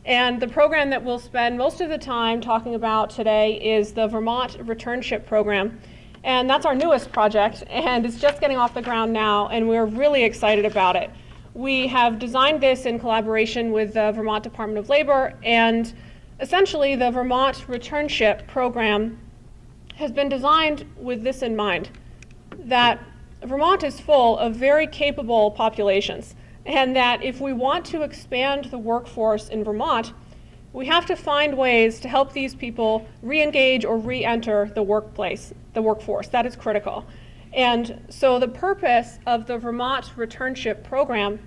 And the program that we'll spend most of the time talking about today is the Vermont Returnship Program. And that's our newest project, and it's just getting off the ground now, and we're really excited about it. We have designed this in collaboration with the Vermont Department of Labor, and essentially the Vermont Returnship Program has been designed with this in mind, that Vermont is full of very capable populations, and that if we want to expand the workforce in Vermont, we have to find ways to help these people re-engage or re-enter the workplace, the workforce. That is critical. And so the purpose of the Vermont Returnship Program,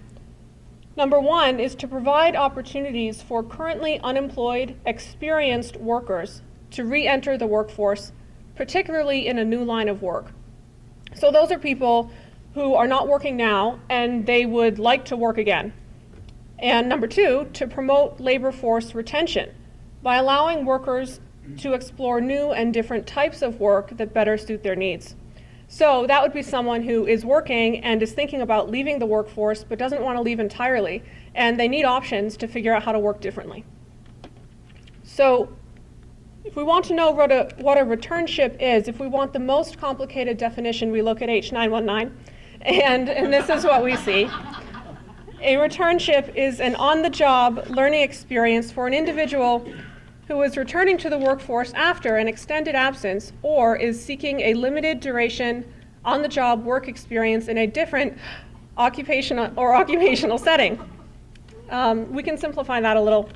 number one, is to provide opportunities for currently unemployed, experienced workers to re-enter the workforce, particularly in a new line of work. So those are people who are not working now and they would like to work again. And number two, to promote labor force retention by allowing workers to explore new and different types of work that better suit their needs. So that would be someone who is working and is thinking about leaving the workforce but doesn't want to leave entirely, and they need options to figure out how to work differently. So if we want to know what a returnship is, if we want the most complicated definition, we look at H919, and this is what we see. A returnship is an on-the-job learning experience for an individual who is returning to the workforce after an extended absence or is seeking a limited duration on-the-job work experience in a different occupational setting. We can simplify that a little.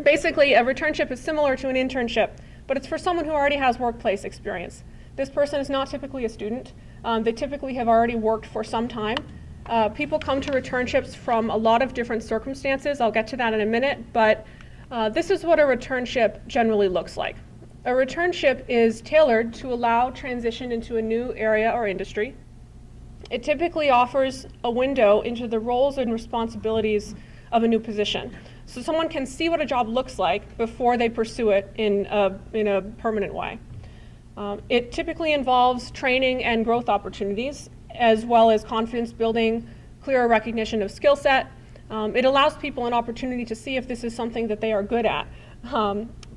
Basically, a returnship is similar to an internship, but it's for someone who already has workplace experience. This person is not typically a student. They typically have already worked for some time. People come to returnships from a lot of different circumstances. I'll get to that in a minute, but this is what a returnship generally looks like. A returnship is tailored to allow transition into a new area or industry. It typically offers a window into the roles and responsibilities of a new position. So someone can see what a job looks like before they pursue it in a permanent way. It typically involves training and growth opportunities, as well as confidence building, clearer recognition of skill set. It allows people an opportunity to see if this is something that they are good at.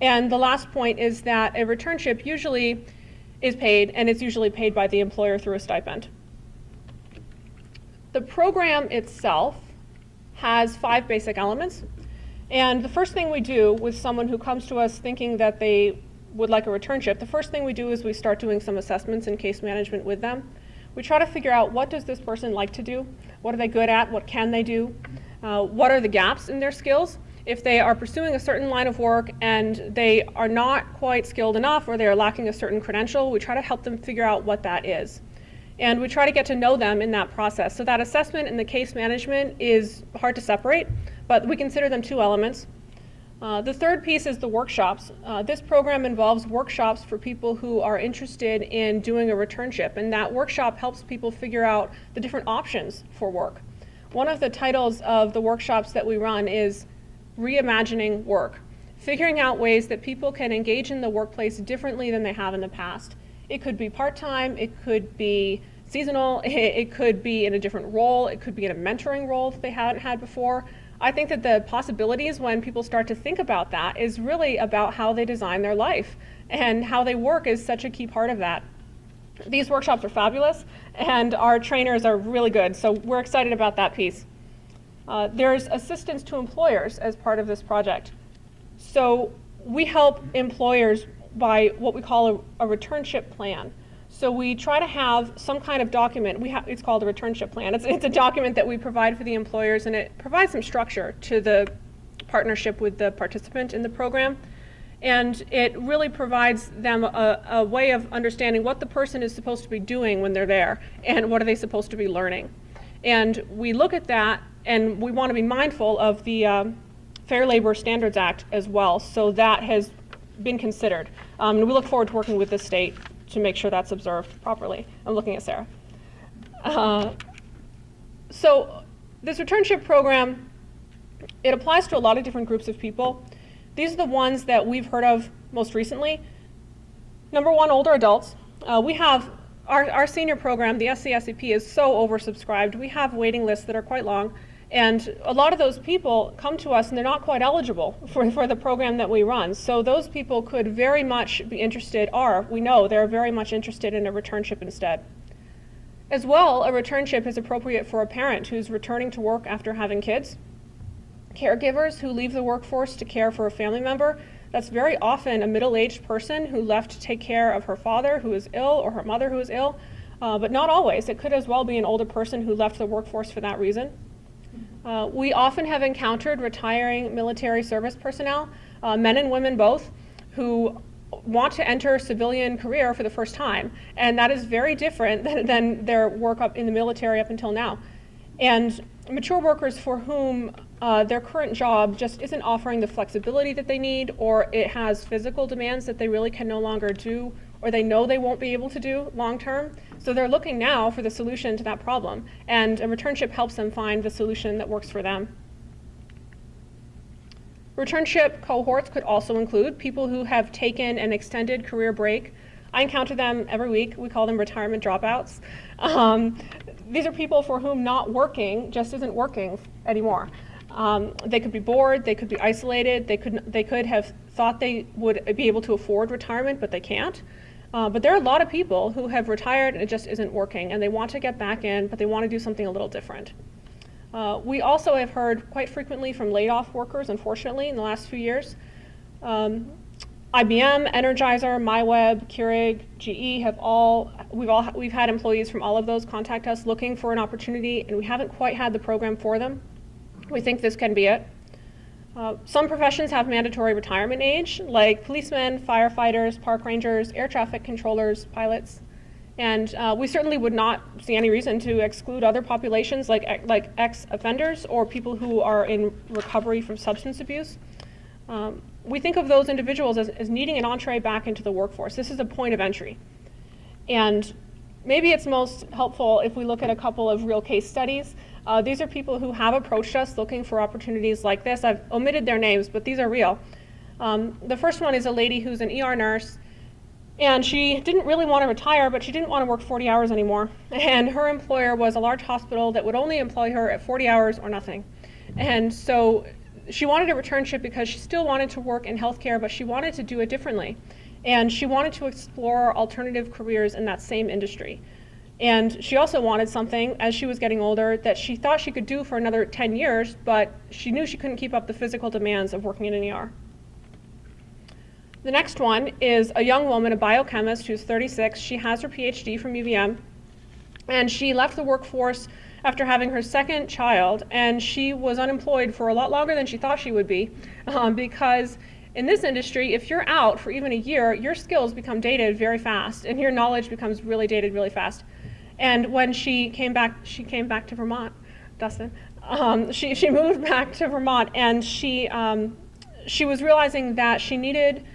And the last point is that a returnship usually is paid, and it's usually paid by the employer through a stipend. The program itself has 5 basic elements. And the first thing we do with someone who comes to us thinking that they would like a returnship, the first thing we do is we start doing some assessments and case management with them. We try to figure out, what does this person like to do? What are they good at? What can they do? What are the gaps in their skills? If they are pursuing a certain line of work and they are not quite skilled enough, or they are lacking a certain credential, we try to help them figure out what that is. And we try to get to know them in that process. So that assessment and the case management is hard to separate, but we consider them 2 elements. The third piece is the workshops. This program involves workshops for people who are interested in doing a returnship, and that workshop helps people figure out the different options for work. One of the titles of the workshops that we run is Reimagining Work, figuring out ways that people can engage in the workplace differently than they have in the past. It could be part-time, it could be seasonal, it could be in a different role, it could be in a mentoring role that they hadn't had before. I think that the possibilities when people start to think about that is really about how they design their life, and how they work is such a key part of that. These workshops are fabulous, and our trainers are really good, so we're excited about that piece. There's assistance to employers as part of this project. So we help employers by what we call a returnship plan. So we try to have some kind of document. It's called a returnship plan. It's a document that we provide for the employers, and it provides some structure to the partnership with the participant in the program. And it really provides them a way of understanding what the person is supposed to be doing when they're there, and what are they supposed to be learning. And we look at that, and we want to be mindful of the Fair Labor Standards Act as well. So that has been considered. And we look forward to working with the state to make sure that's observed properly. I'm looking at Sarah. So this returnship program, it applies to a lot of different groups of people. These are the ones that we've heard of most recently. Number one, older adults. We have our senior program, the SCSEP, is so oversubscribed. We have waiting lists that are quite long. And a lot of those people come to us and they're not quite eligible for the program that we run. So those people could very much be interested, or we know they're very much interested in a returnship instead. As well, a returnship is appropriate for a parent who's returning to work after having kids, caregivers who leave the workforce to care for a family member. That's very often a middle-aged person who left to take care of her father who is ill or her mother who is ill, but not always. It could as well be an older person who left the workforce for that reason. We often have encountered retiring military service personnel, men and women both, who want to enter civilian career for the first time, and that is very different than their work up in the military up until now. And mature workers for whom their current job just isn't offering the flexibility that they need, or it has physical demands that they really can no longer do, or they know they won't be able to do long term. So they're looking now for the solution to that problem, and a returnship helps them find the solution that works for them. Returnship cohorts could also include people who have taken an extended career break. I encounter them every week. We call them retirement dropouts. These are people for whom not working just isn't working anymore. They could be bored, they could be isolated, they could have thought they would be able to afford retirement, but they can't. But there are a lot of people who have retired and it just isn't working, and they want to get back in, but they want to do something a little different. We also have heard quite frequently from laid-off workers, unfortunately, in the last few years. IBM, Energizer, MyWeb, Keurig, GE we've had employees from all of those contact us looking for an opportunity, and we haven't quite had the program for them. We think this can be it. Some professions have mandatory retirement age, like policemen, firefighters, park rangers, air traffic controllers, pilots. And we certainly would not see any reason to exclude other populations like ex-offenders or people who are in recovery from substance abuse. We think of those individuals as needing an entree back into the workforce. This is a point of entry. And maybe it's most helpful if we look at a couple of real case studies. These are people who have approached us looking for opportunities like this. I've omitted their names, but these are real. The first one is a lady who's an ER nurse, and she didn't really want to retire, but she didn't want to work 40 hours anymore. And her employer was a large hospital that would only employ her at 40 hours or nothing. And so she wanted a returnship because she still wanted to work in healthcare, but she wanted to do it differently. And she wanted to explore alternative careers in that same industry. And she also wanted something, as she was getting older, that she thought she could do for another 10 years, but she knew she couldn't keep up the physical demands of working in an ER. The next one is a young woman, a biochemist who's 36. She has her PhD from UVM, and she left the workforce after having her second child, and she was unemployed for a lot longer than she thought she would be, because in this industry, if you're out for even a year, your skills become dated very fast, and your knowledge becomes really dated really fast. And when she came back to Vermont, Dustin. She moved back to Vermont, and she was realizing that she needed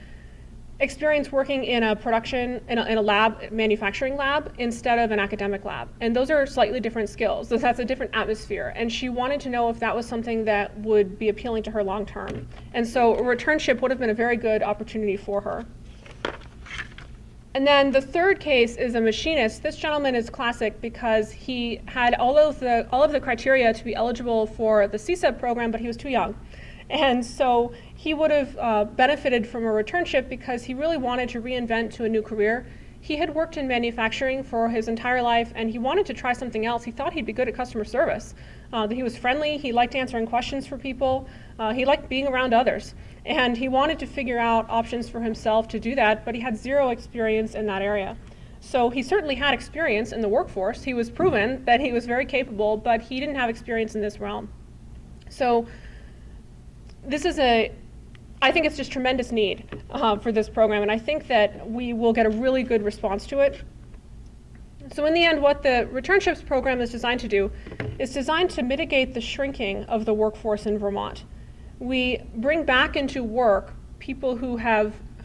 experience working in a in a lab, manufacturing lab, instead of an academic lab. And those are slightly different skills. That's a different atmosphere. And she wanted to know if that was something that would be appealing to her long term. And so a returnship would have been a very good opportunity for her. And then the third case is a machinist. This gentleman is classic because he had all of the criteria to be eligible for the CSEP program, but he was too young. And so he would have benefited from a returnship because he really wanted to reinvent to a new career. He had worked in manufacturing for his entire life, and he wanted to try something else. He thought he'd be good at customer service. He was friendly, he liked answering questions for people, he liked being around others. And he wanted to figure out options for himself to do that, but he had zero experience in that area. So he certainly had experience in the workforce. He was proven that he was very capable, but he didn't have experience in this realm. So this is I think it's just tremendous need for this program, and I think that we will get a really good response to it. So in the end, what the returnships program is designed to do is designed to mitigate the shrinking of the workforce in Vermont. We bring back into work people who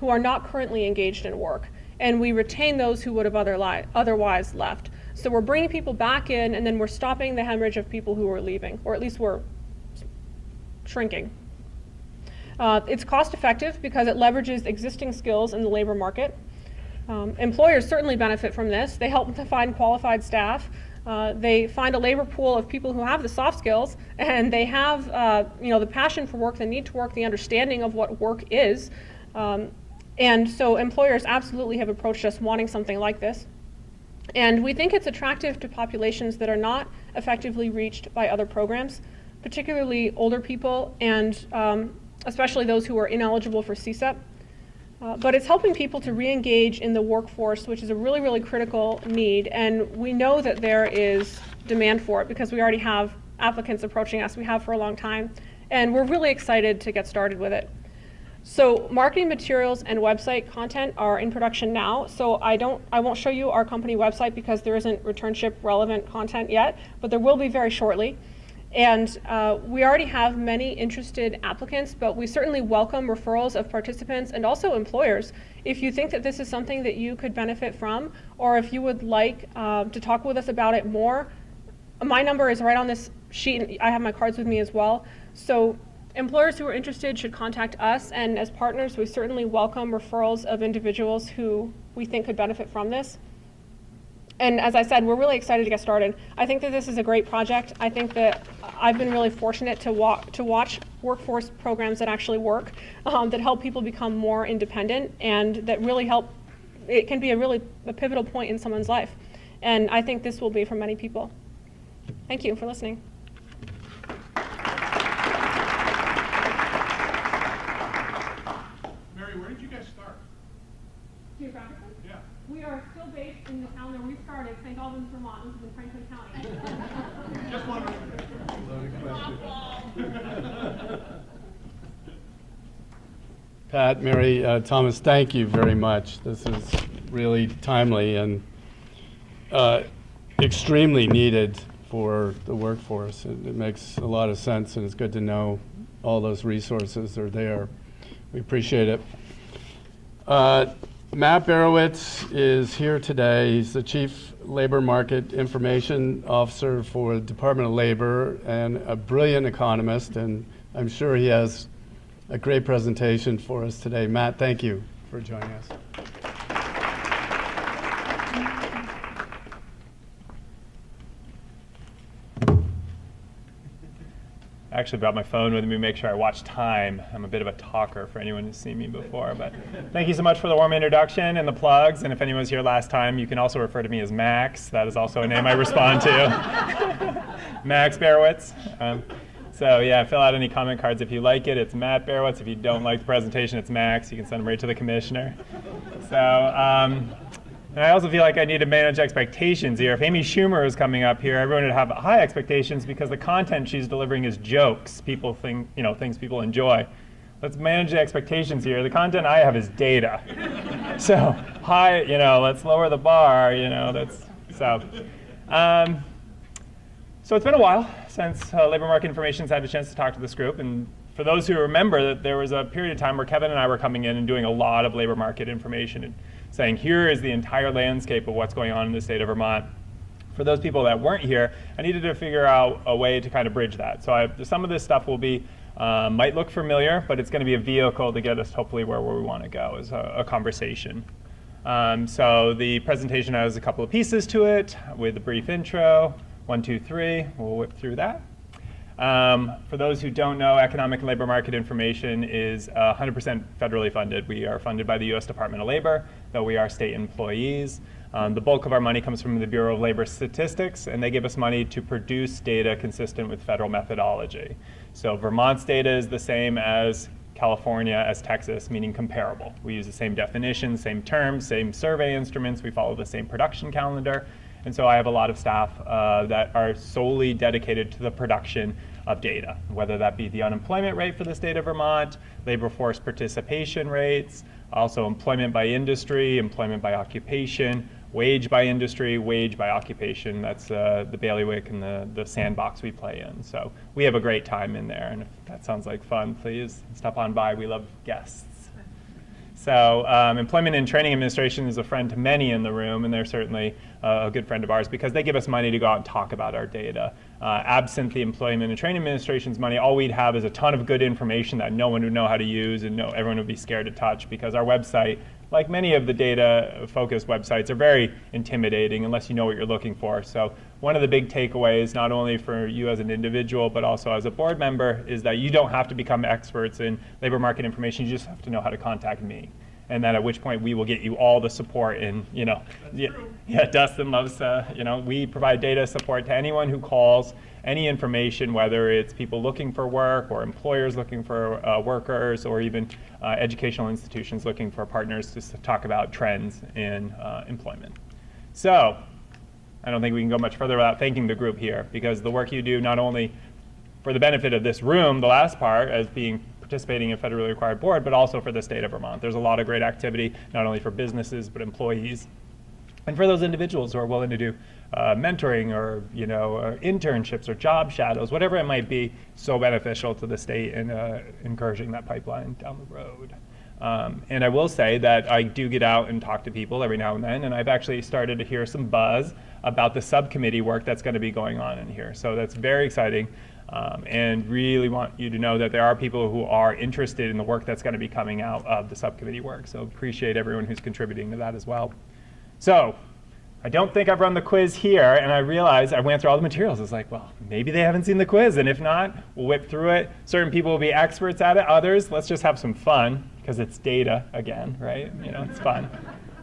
are not currently engaged in work, and we retain those who would have otherwise left. So we're bringing people back in, and then we're stopping the hemorrhage of people who are leaving, or at least we're shrinking. It's cost effective because it leverages existing skills in the labor market. Employers certainly benefit from this. They help to find qualified staff. They find a labor pool of people who have the soft skills, and they have the passion for work, the need to work, the understanding of what work is. And so employers absolutely have approached us wanting something like this. And we think it's attractive to populations that are not effectively reached by other programs, particularly older people and especially those who are ineligible for CSEP. But it's helping people to re-engage in the workforce, which is a really, really critical need. And we know that there is demand for it because we already have applicants approaching us. We have for a long time. And we're really excited to get started with it. So marketing materials and website content are in production now. So I won't show you our company website because there isn't returnship relevant content yet, but there will be very shortly. And we already have many interested applicants, but we certainly welcome referrals of participants and also employers. If you think that this is something that you could benefit from, or if you would like to talk with us about it more, my number is right on this sheet, and I have my cards with me as well. So employers who are interested should contact us, and as partners, we certainly welcome referrals of individuals who we think could benefit from this. And as I said, we're really excited to get started. I think that this is a great project. I think that I've been really fortunate to watch workforce programs that actually work, that help people become more independent, and that really help. It can be a pivotal point in someone's life. And I think this will be for many people. Thank you for listening. Mary, where did you guys start? Geographically? Yeah. We are still based in the town that we started, St. Albans, Vermont, which is in Franklin County. Just wondering. Pat, Mary, Thomas, thank you very much. This is really timely and extremely needed for the workforce. It makes a lot of sense, and it's good to know all those resources are there. We appreciate it. Matt Barowitz is here today. He's the Chief Labor Market Information Officer for the Department of Labor and a brilliant economist, and I'm sure he has a great presentation for us today. Matt, thank you for joining us. I actually brought my phone with me to make sure I watch time. I'm a bit of a talker for anyone who's seen me before, but thank you so much for the warm introduction and the plugs. And if anyone was here last time, you can also refer to me as Max. That is also a name I respond to. Max Barowitz. So yeah, fill out any comment cards if you like it. It's Matt Barowitz. If you don't like the presentation, it's Max. You can send them right to the commissioner. So. And I also feel like I need to manage expectations here. If Amy Schumer is coming up here, everyone would have high expectations because the content she's delivering is jokes. People think, things people enjoy. Let's manage the expectations here. The content I have is data. So let's lower the bar. So it's been a while since Labor Market Information's had a chance to talk to this group. And for those who remember, that there was a period of time where Kevin and I were coming in and doing a lot of labor market information and saying, here is the entire landscape of what's going on in the state of Vermont. For those people that weren't here, I needed to figure out a way to kind of bridge that. So some of this stuff will be, might look familiar, but it's going to be a vehicle to get us hopefully where we want to go, is a conversation. So the presentation has a couple of pieces to it with a brief intro, 1, 2, 3. We'll whip through that. For those who don't know, economic and labor market information is 100% federally funded. We are funded by the U.S. Department of Labor, though we are state employees. The bulk of our money comes from the Bureau of Labor Statistics, and they give us money to produce data consistent with federal methodology. So Vermont's data is the same as California, as Texas, meaning comparable. We use the same definitions, same terms, same survey instruments. We follow the same production calendar. And so I have a lot of staff that are solely dedicated to the production of data, whether that be the unemployment rate for the state of Vermont, labor force participation rates, also employment by industry, employment by occupation, wage by industry, wage by occupation. That's the bailiwick and the sandbox we play in. So we have a great time in there. And if that sounds like fun, please stop on by. We love guests. So Employment and Training Administration is a friend to many in the room, and they're certainly a good friend of ours, because they give us money to go out and talk about our data. Absent the Employment and Training Administration's money, all we'd have is a ton of good information that no one would know how to use and everyone would be scared to touch, because our website, like many of the data-focused websites, are very intimidating unless you know what you're looking for. So one of the big takeaways, not only for you as an individual, but also as a board member, is that you don't have to become experts in labor market information. You just have to know how to contact me. And then at which point we will get you all the support in, yeah, Dustin loves, we provide data support to anyone who calls, any information, whether it's people looking for work or employers looking for workers, or even educational institutions looking for partners to talk about trends in employment. So I don't think we can go much further without thanking the group here, because the work you do, not only for the benefit of this room, the last part, as participating in a federally required board, but also for the state of Vermont. There's a lot of great activity, not only for businesses, but employees. And for those individuals who are willing to do mentoring or internships or job shadows, whatever it might be, so beneficial to the state and encouraging that pipeline down the road. And I will say that I do get out and talk to people every now and then, and I've actually started to hear some buzz about the subcommittee work that's going to be going on in here. So that's very exciting. And really want you to know that there are people who are interested in the work that's going to be coming out of the subcommittee work. So appreciate everyone who's contributing to that as well. So I don't think I've run the quiz here, and I realized I went through all the materials. It's like, well, maybe they haven't seen the quiz, and if not, we'll whip through it. Certain people will be experts at it. Others, let's just have some fun, because it's data again, right? It's fun.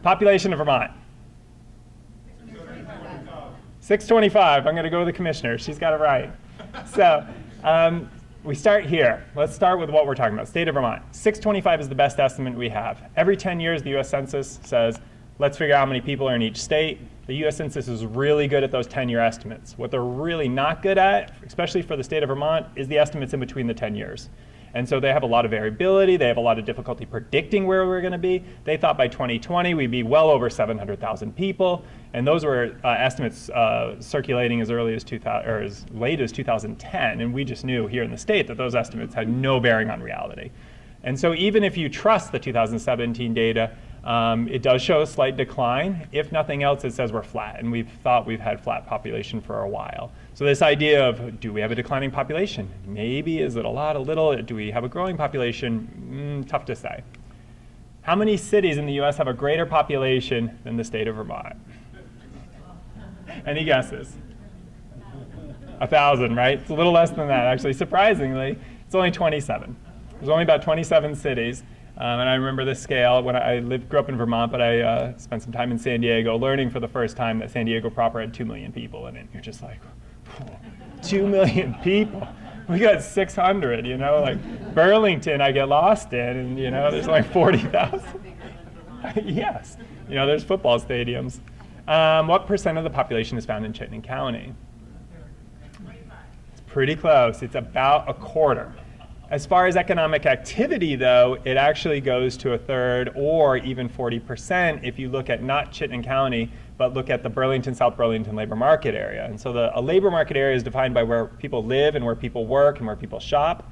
Population of Vermont. 625. I'm going to go with the commissioner. She's got it right. So we start here. Let's start with what we're talking about. State of Vermont. 625 is the best estimate we have. Every 10 years, the U.S. Census says, let's figure out how many people are in each state. The U.S. Census is really good at those 10-year estimates. What they're really not good at, especially for the state of Vermont, is the estimates in between the 10 years. And so they have a lot of variability. They have a lot of difficulty predicting where we're going to be. They thought by 2020 we'd be well over 700,000 people. And those were estimates circulating as early as as late as 2010. And we just knew here in the state that those estimates had no bearing on reality. And so even if you trust the 2017 data, it does show a slight decline. If nothing else, it says we're flat. And we've thought we've had flat population for a while. So this idea of, do we have a declining population? Maybe. Is it a lot, a little? Do we have a growing population? Tough to say. How many cities in the US have a greater population than the state of Vermont? Any guesses? 1,000, right? It's a little less than that, actually. Surprisingly, it's only 27. There's only about 27 cities. And I remember this scale when I grew up in Vermont, but I spent some time in San Diego learning for the first time that San Diego proper had 2 million people in it. You're just like, 2 million people. We got 600, like Burlington I get lost in, and there's like 40,000. Yes, there's football stadiums. What percent of the population is found in Chittenden County? It's pretty close. It's about a quarter. As far as economic activity, though, it actually goes to a third or even 40% if you look at not Chittenden County, but look at the Burlington, South Burlington labor market area. And so a labor market area is defined by where people live and where people work and where people shop.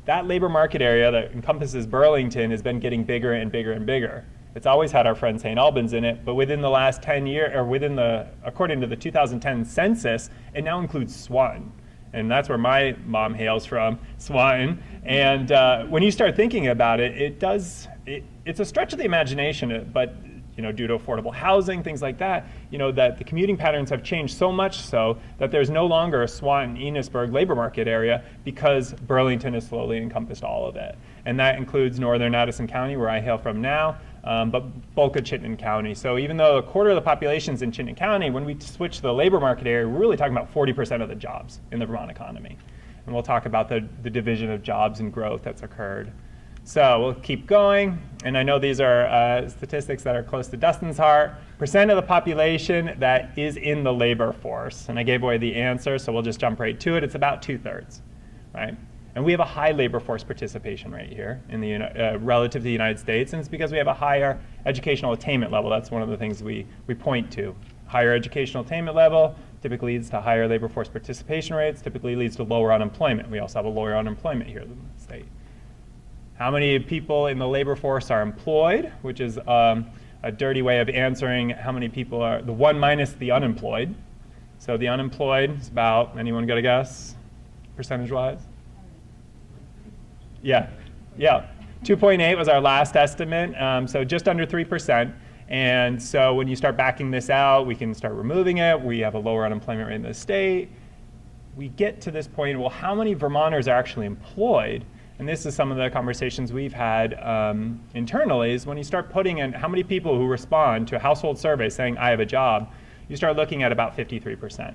That labor market area that encompasses Burlington has been getting bigger and bigger and bigger. It's always had our friend St. Albans in it, but within the last 10 years, or according to the 2010 census, it now includes Swanton. And that's where my mom hails from, Swanton. And when you start thinking about it, it's a stretch of the imagination, but due to affordable housing, things like that, that the commuting patterns have changed so much so that there's no longer a Swanton-Enosburg labor market area because Burlington has slowly encompassed all of it. And that includes northern Addison County, where I hail from now, but bulk of Chittenden County. So even though a quarter of the population's in Chittenden County, when we switch to the labor market area, we're really talking about 40% of the jobs in the Vermont economy. And we'll talk about the division of jobs and growth that's occurred. So we'll keep going. And I know these are statistics that are close to Dustin's heart. Percent of the population that is in the labor force. And I gave away the answer, so we'll just jump right to it. It's about 2/3, right? And we have a high labor force participation rate here in the relative to the United States, and it's because we have a higher educational attainment level. That's one of the things we point to. Higher educational attainment level typically leads to higher labor force participation rates, typically leads to lower unemployment. We also have a lower unemployment here in the state. How many people in the labor force are employed, which is a dirty way of answering how many people are, the one minus the unemployed. So the unemployed is about, anyone got a guess, percentage-wise? Yeah, 2.8 was our last estimate, so just under 3%. And so when you start backing this out, we can start removing it. We have a lower unemployment rate in the state. We get to this point, well, how many Vermonters are actually employed? And this is some of the conversations we've had internally, is when you start putting in how many people who respond to a household survey saying, I have a job, you start looking at about 53%.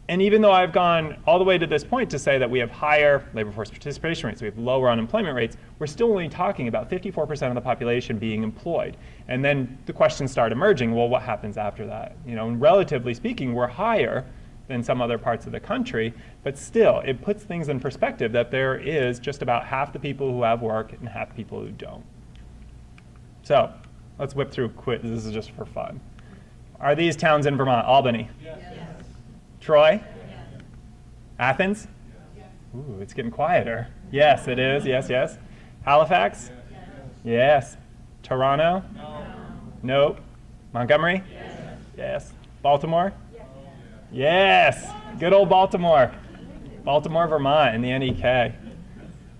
And even though I've gone all the way to this point to say that we have higher labor force participation rates, we have lower unemployment rates, we're still only talking about 54% of the population being employed. And then the questions start emerging, well, what happens after that? You know, and relatively speaking, we're higher than some other parts of the country, but still, it puts things in perspective that there is just about half the people who have work and half the people who don't. So, let's whip through quick. This is just for fun. Are these towns in Vermont? Albany? Yes. Troy? Yes. Athens? Yes. Ooh, it's getting quieter. Yes, it is. Yes, yes. Halifax? Yes. Yes. Toronto? No. Nope. Montgomery? Yes. Yes. Baltimore? Yes, good old Baltimore. Baltimore, Vermont, in the NEK.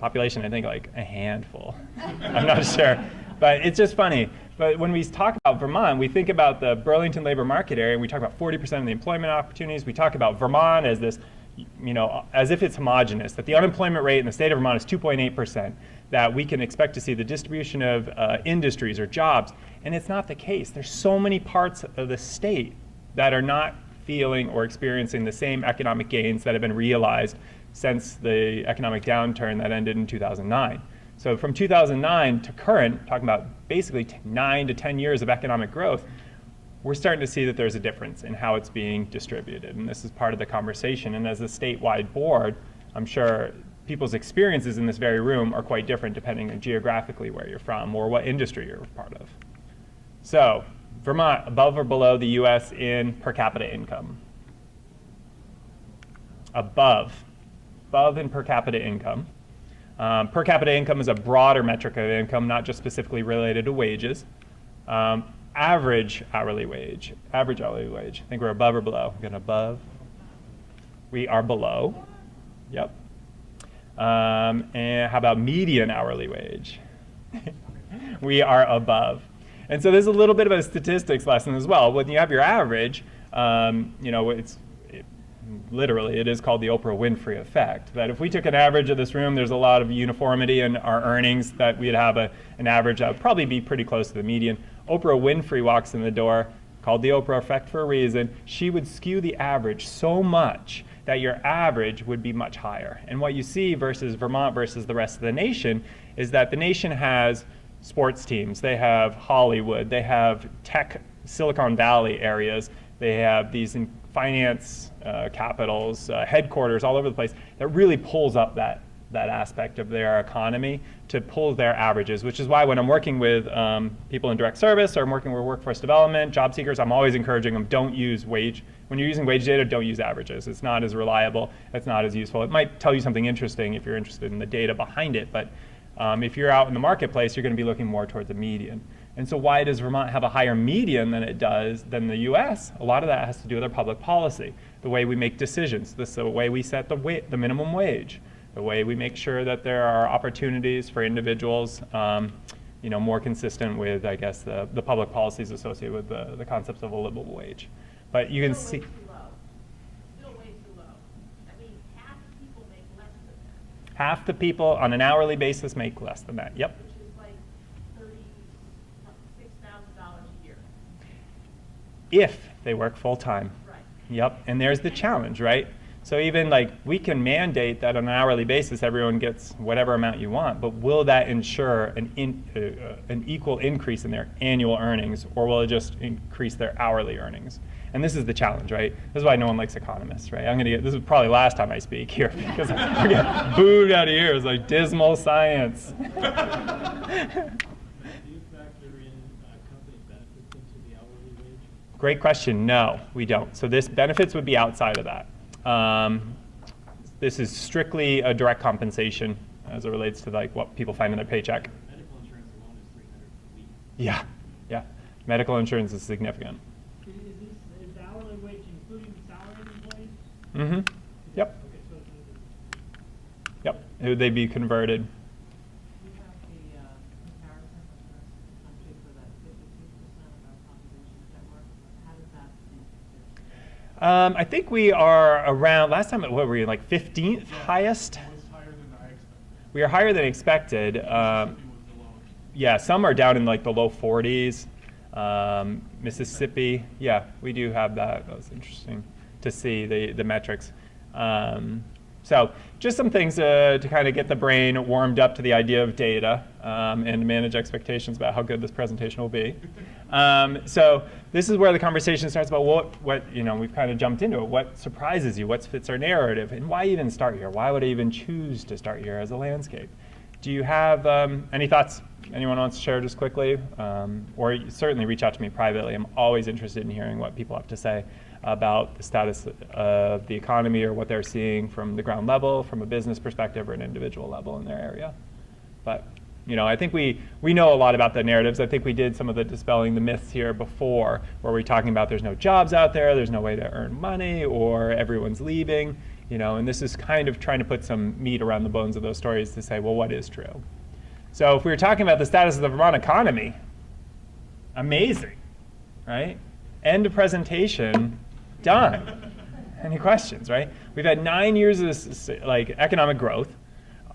Population, I think, like a handful. I'm not sure. But it's just funny. But when we talk about Vermont, we think about the Burlington labor market area, and we talk about 40% of the employment opportunities. We talk about Vermont as this, you know, as if it's homogenous, that the unemployment rate in the state of Vermont is 2.8%, that we can expect to see the distribution of industries or jobs. And it's not the case. There's so many parts of the state that are not feeling or experiencing the same economic gains that have been realized since the economic downturn that ended in 2009. So from 2009 to current, talking about basically 9 to 10 years of economic growth, we're starting to see that there's a difference in how it's being distributed. And this is part of the conversation. And as a statewide board, I'm sure people's experiences in this very room are quite different depending on geographically where you're from or what industry you're part of. So, Vermont, above or below the US in per capita income? Above in per capita income. Per capita income is a broader metric of income, not just specifically related to wages. Average hourly wage. I think we're above or below. We're going above. We are below. Yep. And how about median hourly wage? We are above. And so there's a little bit of a statistics lesson as well. When you have your average, you know, it is called the Oprah Winfrey effect. That if we took an average of this room, there's a lot of uniformity in our earnings, that we'd have an average that would probably be pretty close to the median. Oprah Winfrey walks in the door, called the Oprah effect for a reason. She would skew the average so much that your average would be much higher. And what you see versus Vermont versus the rest of the nation is that the nation has sports teams, they have Hollywood, they have tech, Silicon Valley areas, they have these finance capitals, headquarters all over the place that really pulls up that aspect of their economy to pull their averages, which is why when I'm working with people in direct service or I'm working with workforce development, job seekers, I'm always encouraging them, don't use wage. When you're using wage data, don't use averages. It's not as reliable, it's not as useful. It might tell you something interesting if you're interested in the data behind it, but if you're out in the marketplace, you're going to be looking more towards a median. And so why does Vermont have a higher median than it does than the US? A lot of that has to do with our public policy, the way we make decisions, the way we set the minimum wage, the way we make sure that there are opportunities for individuals, you know, more consistent with, I guess, the public policies associated with the concepts of a livable wage. But you can see. Still way too low. I mean, half the people make less than that. Half the people on an hourly basis make less than that. Yep. Which is like $36,000 a year. If they work full time. Right. Yep. And there's the challenge, right? So even like we can mandate that on an hourly basis everyone gets whatever amount you want, but will that ensure an equal increase in their annual earnings, or will it just increase their hourly earnings? And this is the challenge, right? This is why no one likes economists, right? This is probably the last time I speak here because I get booed out of here. It's like dismal science. Do you factor in company benefits into the hourly wage? Great question. No, we don't. So this benefits would be outside of that. This is strictly a direct compensation as it relates to like what people find in their paycheck. Medical insurance alone is $300 a week. Yeah, yeah. Medical insurance is significant. Is the hourly wage including the salaried employees? Mm-hmm. Yep. Okay, so Yep. They'd be converted. Do you have the comparison of the rest of the country for that 52% of our population network? How does that compare? I think we are around, last time, what were we, like 15th highest? It was higher than I expected. We are higher than expected. Mississippi was the lowest. Yeah, some are down in like the low 40s. Mississippi, yeah, we do have that. That was interesting to see the metrics. So just some things to kind of get the brain warmed up to the idea of data and manage expectations about how good this presentation will be. So this is where the conversation starts about what we've kind of jumped into it. What surprises you? What fits our narrative? And why even start here? Why would I even choose to start here as a landscape? Do you have any thoughts anyone wants to share just quickly? Or certainly reach out to me privately. I'm always interested in hearing what people have to say about the status of the economy or what they're seeing from the ground level, from a business perspective or an individual level in their area. But I think we know a lot about the narratives. I think we did some of the dispelling the myths here before, where we're talking about there's no jobs out there, there's no way to earn money, or everyone's leaving. And this is kind of trying to put some meat around the bones of those stories to say, well, what is true? So if we were talking about the status of the Vermont economy, amazing, right? End of presentation, done. Any questions, right? We've had 9 years of this, economic growth.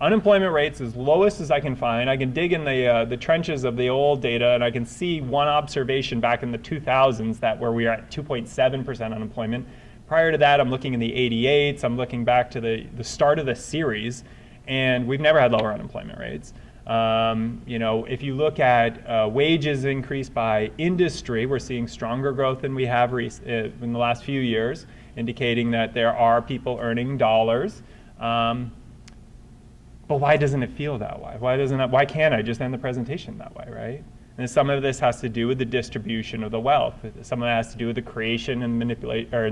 Unemployment rates as lowest as I can find. I can dig in the trenches of the old data, and I can see one observation back in the 2000s where we are at 2.7% unemployment. Prior to that, I'm looking in the 88s. I'm looking back to the start of the series, and we've never had lower unemployment rates. If you look at wages increased by industry, we're seeing stronger growth than we have in the last few years, indicating that there are people earning dollars. But why doesn't it feel that way? Why can't I just end the presentation that way, right? And some of this has to do with the distribution of the wealth. Some of it has to do with the creation and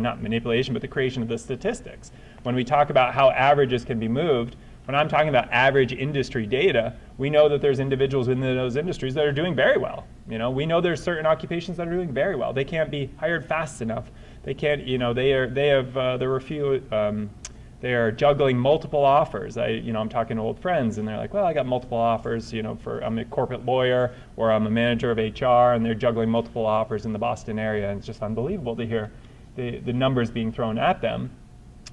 not manipulation, but the creation of the statistics. When we talk about how averages can be moved, when I'm talking about average industry data, we know that there's individuals within those industries that are doing very well. We know there's certain occupations that are doing very well. They can't be hired fast enough. They can't, they are juggling multiple offers. I'm talking to old friends, and they're like, well, I got multiple offers, I'm a corporate lawyer, or I'm a manager of HR, and they're juggling multiple offers in the Boston area, and it's just unbelievable to hear the numbers being thrown at them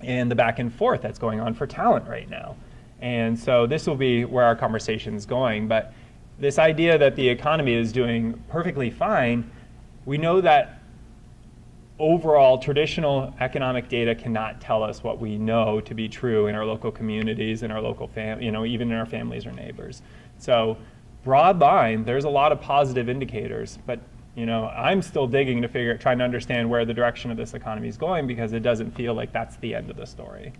and the back and forth that's going on for talent right now. And so this will be where our conversation is going. But this idea that the economy is doing perfectly fine, we know that overall traditional economic data cannot tell us what we know to be true in our local communities, in our local even in our families or neighbors. So broad line, there's a lot of positive indicators, but I'm still digging to trying to understand where the direction of this economy is going, because it doesn't feel like that's the end of the story.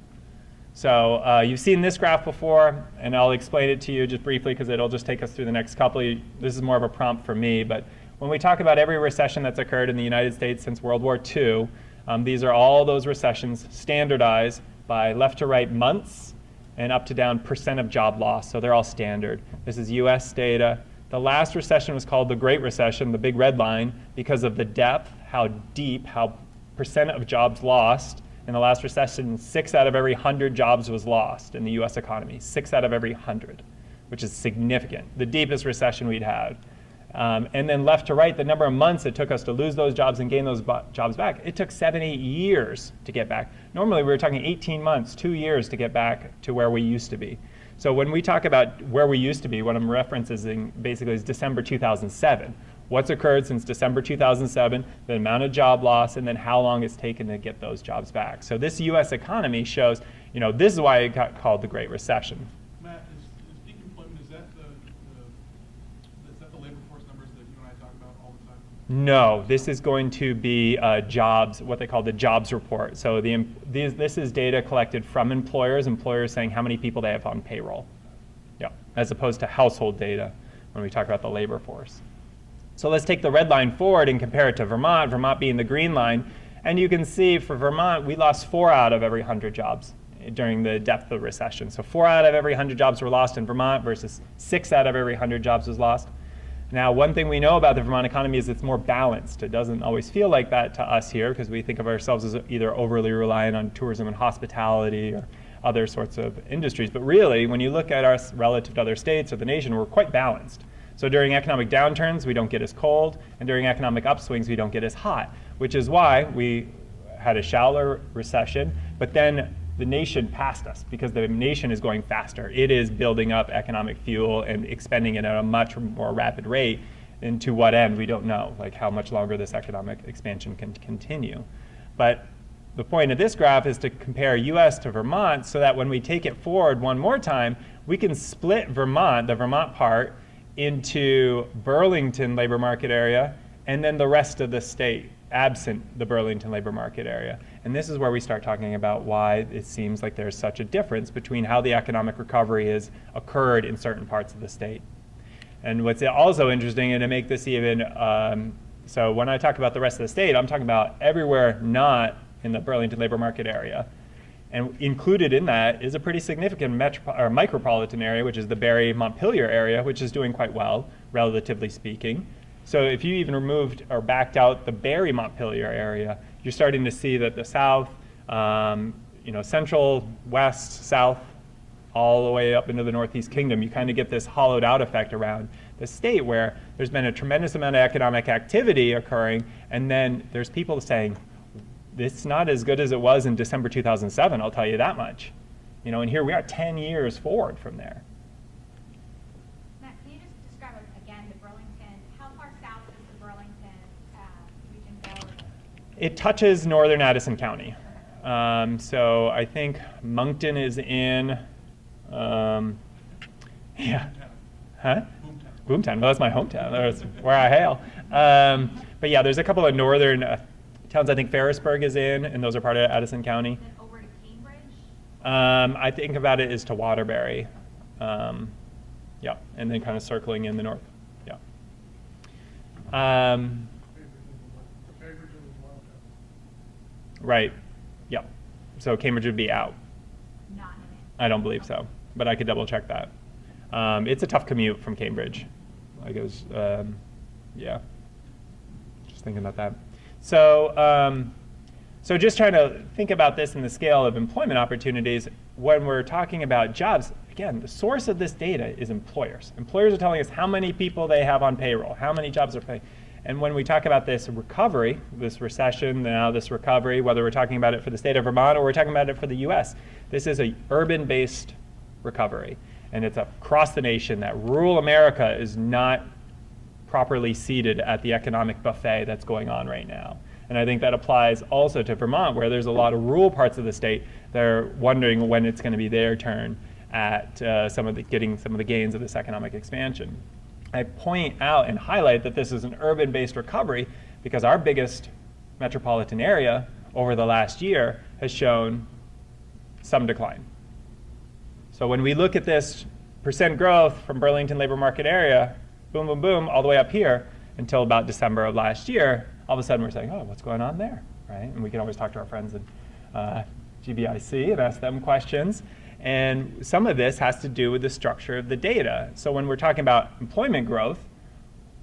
So you've seen this graph before, and I'll explain it to you just briefly because it'll just take us through the next couple. This is more of a prompt for me, but when we talk about every recession that's occurred in the United States since World War II, these are all those recessions standardized by left to right months and up to down % of job loss. So they're all standard. This is US data. The last recession was called the Great Recession, the big red line, because of the depth, how deep, how % of jobs lost. In the last recession, 6 out of every 100 jobs was lost in the US economy, 6 out of every 100, which is significant, the deepest recession we'd had. And then left to right, the number of months it took us to lose those jobs and gain those jobs back, it took 7-8 years to get back. Normally we were talking 18 months, 2 years to get back to where we used to be. So when we talk about where we used to be, what I'm referencing basically is December 2007. What's occurred since December 2007, the amount of job loss, and then how long it's taken to get those jobs back. So this US economy shows, this is why it got called the Great Recession. Matt, is peak employment, is that the labor force numbers that you and I talk about all the time? No, this is going to be jobs, what they call the jobs report. So this is data collected from employers saying how many people they have on payroll. Yeah, as opposed to household data when we talk about the labor force. So let's take the red line forward and compare it to Vermont, Vermont being the green line. And you can see for Vermont, we lost 4 out of every 100 jobs during the depth of the recession. So 4 out of every 100 jobs were lost in Vermont versus 6 out of every 100 jobs was lost. Now, one thing we know about the Vermont economy is it's more balanced. It doesn't always feel like that to us here because we think of ourselves as either overly reliant on tourism and hospitality or other sorts of industries. But really, when you look at us relative to other states or the nation, we're quite balanced. So during economic downturns, we don't get as cold, and during economic upswings, we don't get as hot, which is why we had a shallower recession, but then the nation passed us because the nation is going faster. It is building up economic fuel and expending it at a much more rapid rate. And to what end, we don't know, like how much longer this economic expansion can continue. But the point of this graph is to compare US to Vermont so that when we take it forward one more time, we can split Vermont, the Vermont part, into Burlington labor market area and then the rest of the state, absent the Burlington labor market area. And this is where we start talking about why it seems like there's such a difference between how the economic recovery has occurred in certain parts of the state. And what's also interesting, and to make this even, so when I talk about the rest of the state, I'm talking about everywhere not in the Burlington labor market area. And included in that is a pretty significant micropolitan area, which is the Barre-Montpelier area, which is doing quite well, relatively speaking. So if you even removed or backed out the Barre-Montpelier area, you're starting to see that the south, central, west, south, all the way up into the Northeast Kingdom, you kind of get this hollowed out effect around the state where there's been a tremendous amount of economic activity occurring, and then there's people saying, it's not as good as it was in December 2007, I'll tell you that much. And here we are 10 years forward from there. Matt, can you just describe again the Burlington, how far south is the Burlington region go? It touches northern Addison County. So I think Moncton is in, Boomtown. Well, that's my hometown. That's where I hail. But yeah, there's a couple of northern towns. I think Ferrisburg is in, and those are part of Addison County. And over to Cambridge? I think about it as to Waterbury. And then kind of circling in the north. Right. Yep. So Cambridge would be out. Not in it. I don't believe so, but I could double check that. It's a tough commute from Cambridge. Like it was, just thinking about that. So, so just trying to think about this in the scale of employment opportunities, when we're talking about jobs, again, the source of this data is employers. Employers are telling us how many people they have on payroll, how many jobs are paying. And when we talk about this recovery, this recession, now this recovery, whether we're talking about it for the state of Vermont or we're talking about it for the US, this is a urban-based recovery. And it's across the nation that rural America is not properly seated at the economic buffet that's going on right now. And I think that applies also to Vermont, where there's a lot of rural parts of the state that are wondering when it's going to be their turn at getting some of the gains of this economic expansion. I point out and highlight that this is an urban-based recovery because our biggest metropolitan area over the last year has shown some decline. So when we look at this percent growth from Burlington labor market area, boom, boom, boom, all the way up here until about December of last year, all of a sudden we're saying, oh, what's going on there, right? And we can always talk to our friends at GBIC and ask them questions. And some of this has to do with the structure of the data. So when we're talking about employment growth,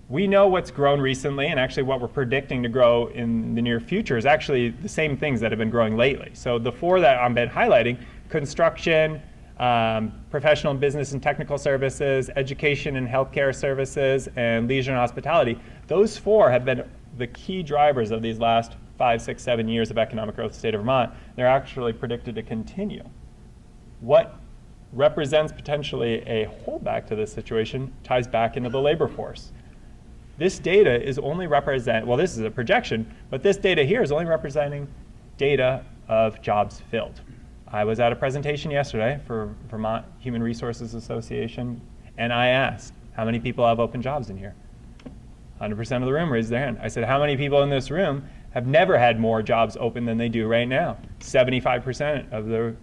we know what's grown recently, and actually what we're predicting to grow in the near future is actually the same things that have been growing lately. So the four that I've been highlighting, construction, professional and business and technical services, education and healthcare services, and leisure and hospitality, those four have been the key drivers of these last 5, 6, 7 years of economic growth in the state of Vermont. They're actually predicted to continue. What represents potentially a holdback to this situation ties back into the labor force. This data is only this is a projection, but this data here is only representing data of jobs filled. I was at a presentation yesterday for Vermont Human Resources Association, and I asked, how many people have open jobs in here? 100% of the room raised their hand. I said, how many people in this room have never had more jobs open than they do right now? 75% of the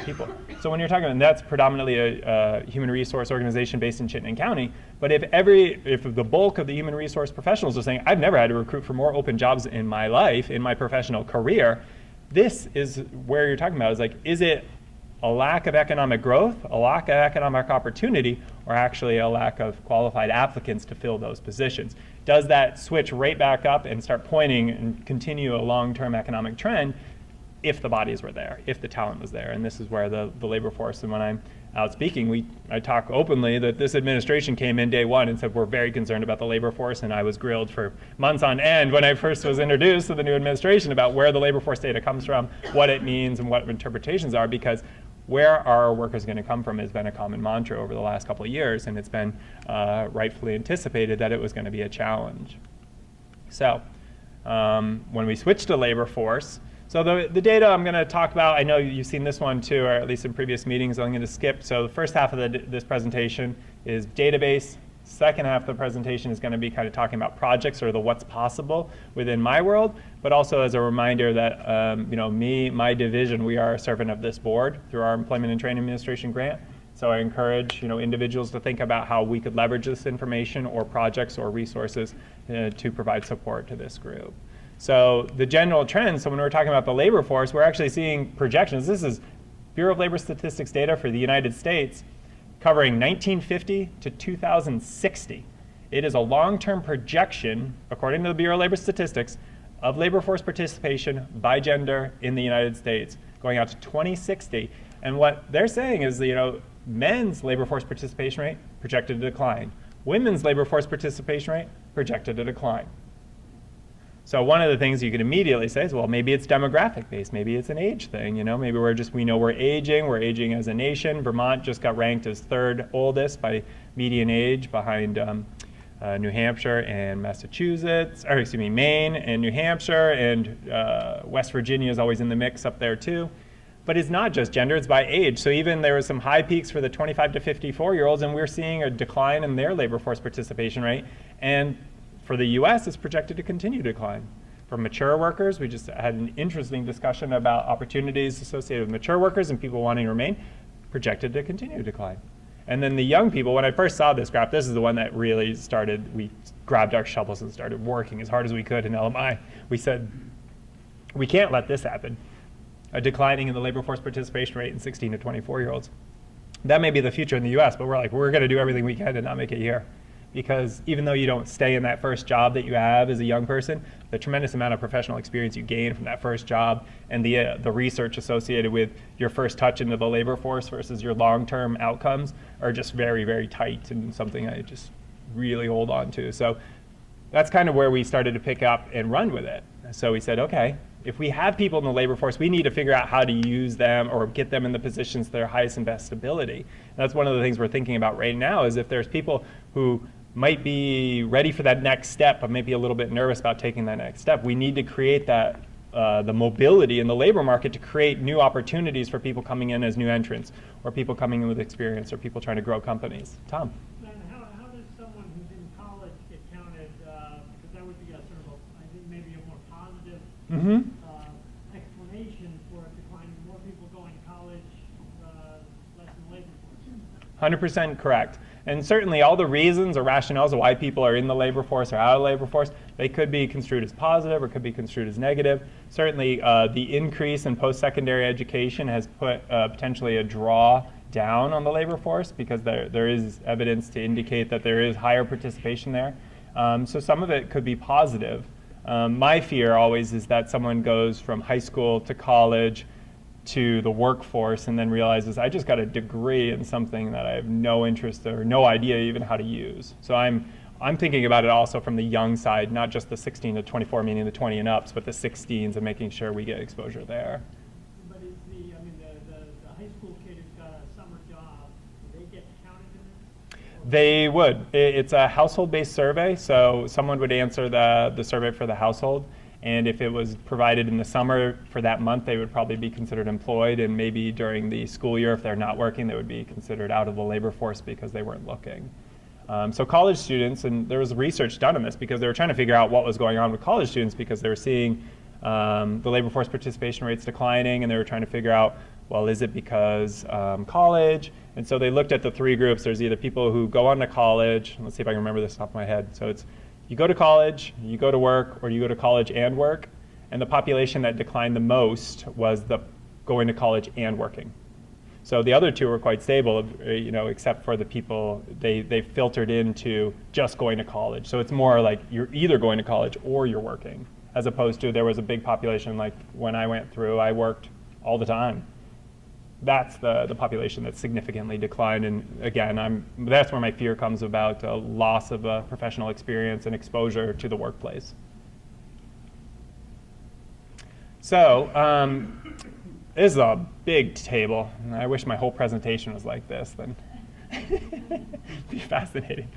people. So when you're talking, and that's predominantly a human resource organization based in Chittenden County, but if the bulk of the human resource professionals are saying, I've never had to recruit for more open jobs in my life, in my professional career, this is where you're talking about, is like, is it a lack of economic growth, a lack of economic opportunity, or actually a lack of qualified applicants to fill those positions? Does that switch right back up and start pointing and continue a long-term economic trend if the bodies were there, if the talent was there? And this is where the labor force, and when I'm out speaking, I talk openly that this administration came in day one and said we're very concerned about the labor force, and I was grilled for months on end when I first was introduced to the new administration about where the labor force data comes from, what it means, and what interpretations are, because where are our workers going to come from has been a common mantra over the last couple of years, and it's been rightfully anticipated that it was going to be a challenge. So when we switch to labor force, so the data I'm going to talk about, I know you've seen this one too, or at least in previous meetings, I'm going to skip. So the first half of this presentation is database. Second half of the presentation is going to be kind of talking about projects or the what's possible within my world, but also as a reminder that my division, we are a servant of this board through our Employment and Training Administration grant. So I encourage individuals to think about how we could leverage this information or projects or resources to provide support to this group. So the general trends, so when we're talking about the labor force, we're actually seeing projections. This is Bureau of Labor Statistics data for the United States covering 1950 to 2060. It is a long-term projection, according to the Bureau of Labor Statistics, of labor force participation by gender in the United States, going out to 2060. And what they're saying is, men's labor force participation rate projected to decline. Women's labor force participation rate projected to decline. So one of the things you can immediately say is, well, maybe it's demographic based, maybe it's an age thing, maybe we know we're aging as a nation. Vermont just got ranked as third oldest by median age behind New Hampshire and Maine and New Hampshire, and West Virginia is always in the mix up there too. But it's not just gender, it's by age. So even there was some high peaks for the 25 to 54-year-olds, and we're seeing a decline in their labor force participation rate. And for the US, it's projected to continue to decline. For mature workers, we just had an interesting discussion about opportunities associated with mature workers and people wanting to remain, projected to continue to decline. And then the young people, when I first saw this graph, this is the one that really started, we grabbed our shovels and started working as hard as we could in LMI. We said, we can't let this happen. A declining in the labor force participation rate in 16 to 24-year-olds. That may be the future in the US, but we're going to do everything we can to not make it here. Because even though you don't stay in that first job that you have as a young person, the tremendous amount of professional experience you gain from that first job and the research associated with your first touch into the labor force versus your long-term outcomes are just very, very tight, and something I just really hold on to. So that's kind of where we started to pick up and run with it. So we said, okay, if we have people in the labor force, we need to figure out how to use them or get them in the positions that are highest and best ability. And that's one of the things we're thinking about right now, is if there's people who might be ready for that next step, but maybe a little bit nervous about taking that next step, we need to create that the mobility in the labor market to create new opportunities for people coming in as new entrants, or people coming in with experience, or people trying to grow companies. Tom? And how does someone who's in college get counted? Because that would be a sort of, I think, maybe a more positive explanation for a decline. More people going to college, less in the labor force. 100% correct. And certainly all the reasons or rationales of why people are in the labor force or out of the labor force, they could be construed as positive or could be construed as negative. Certainly the increase in post-secondary education has put potentially a draw down on the labor force, because there is evidence to indicate that there is higher participation there. So some of it could be positive. My fear always is that someone goes from high school to college to the workforce and then realizes, I just got a degree in something that I have no interest or no idea even how to use. So I'm thinking about it also from the young side, not just the 16 to 24, meaning the 20 and ups, but the 16s, and making sure we get exposure there. But is the high school kid who's got a summer job, do they get counted in this? They would. It's a household-based survey, so someone would answer the survey for the household. And if it was provided in the summer for that month, they would probably be considered employed, and maybe during the school year, if they're not working, they would be considered out of the labor force because they weren't looking. So college students, and there was research done on this because they were trying to figure out what was going on with college students, because they were seeing the labor force participation rates declining, and they were trying to figure out, well, is it because college? And so they looked at the three groups. There's either people who go on to college, let's see if I can remember this off the top of my head. So it's you go to college, you go to work, or you go to college and work. And the population that declined the most was the going to college and working. So the other two are quite stable, you know, except for the people, they filtered into just going to college. So it's more like you're either going to college or you're working, as opposed to there was a big population, like when I went through, I worked all the time. That's the population that's significantly declined, and again, that's where my fear comes about loss of professional experience and exposure to the workplace. So this is a big table, and I wish my whole presentation was like this, then it'd be fascinating.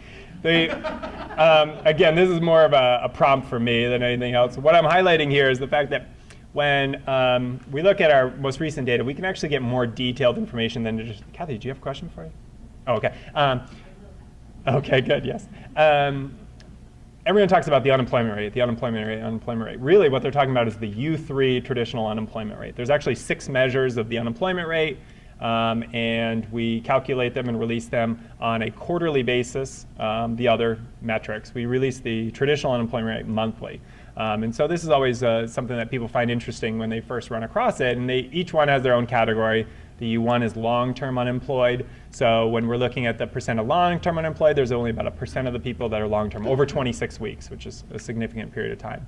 Again, this is more of a prompt for me than anything else. What I'm highlighting here is the fact that when we look at our most recent data, we can actually get more detailed information than just, Kathy, do you have a question for you? Oh, okay. Okay, good, yes. Everyone talks about the unemployment rate. Really what they're talking about is the U3 traditional unemployment rate. There's actually 6 measures of the unemployment rate, and we calculate them and release them on a quarterly basis, the other metrics. We release the traditional unemployment rate monthly. And so this is always something that people find interesting when they first run across it, and each one has their own category. The U1 is long-term unemployed. So when we're looking at the percent of long-term unemployed, there's only about 1% of the people that are long-term, over 26 weeks, which is a significant period of time.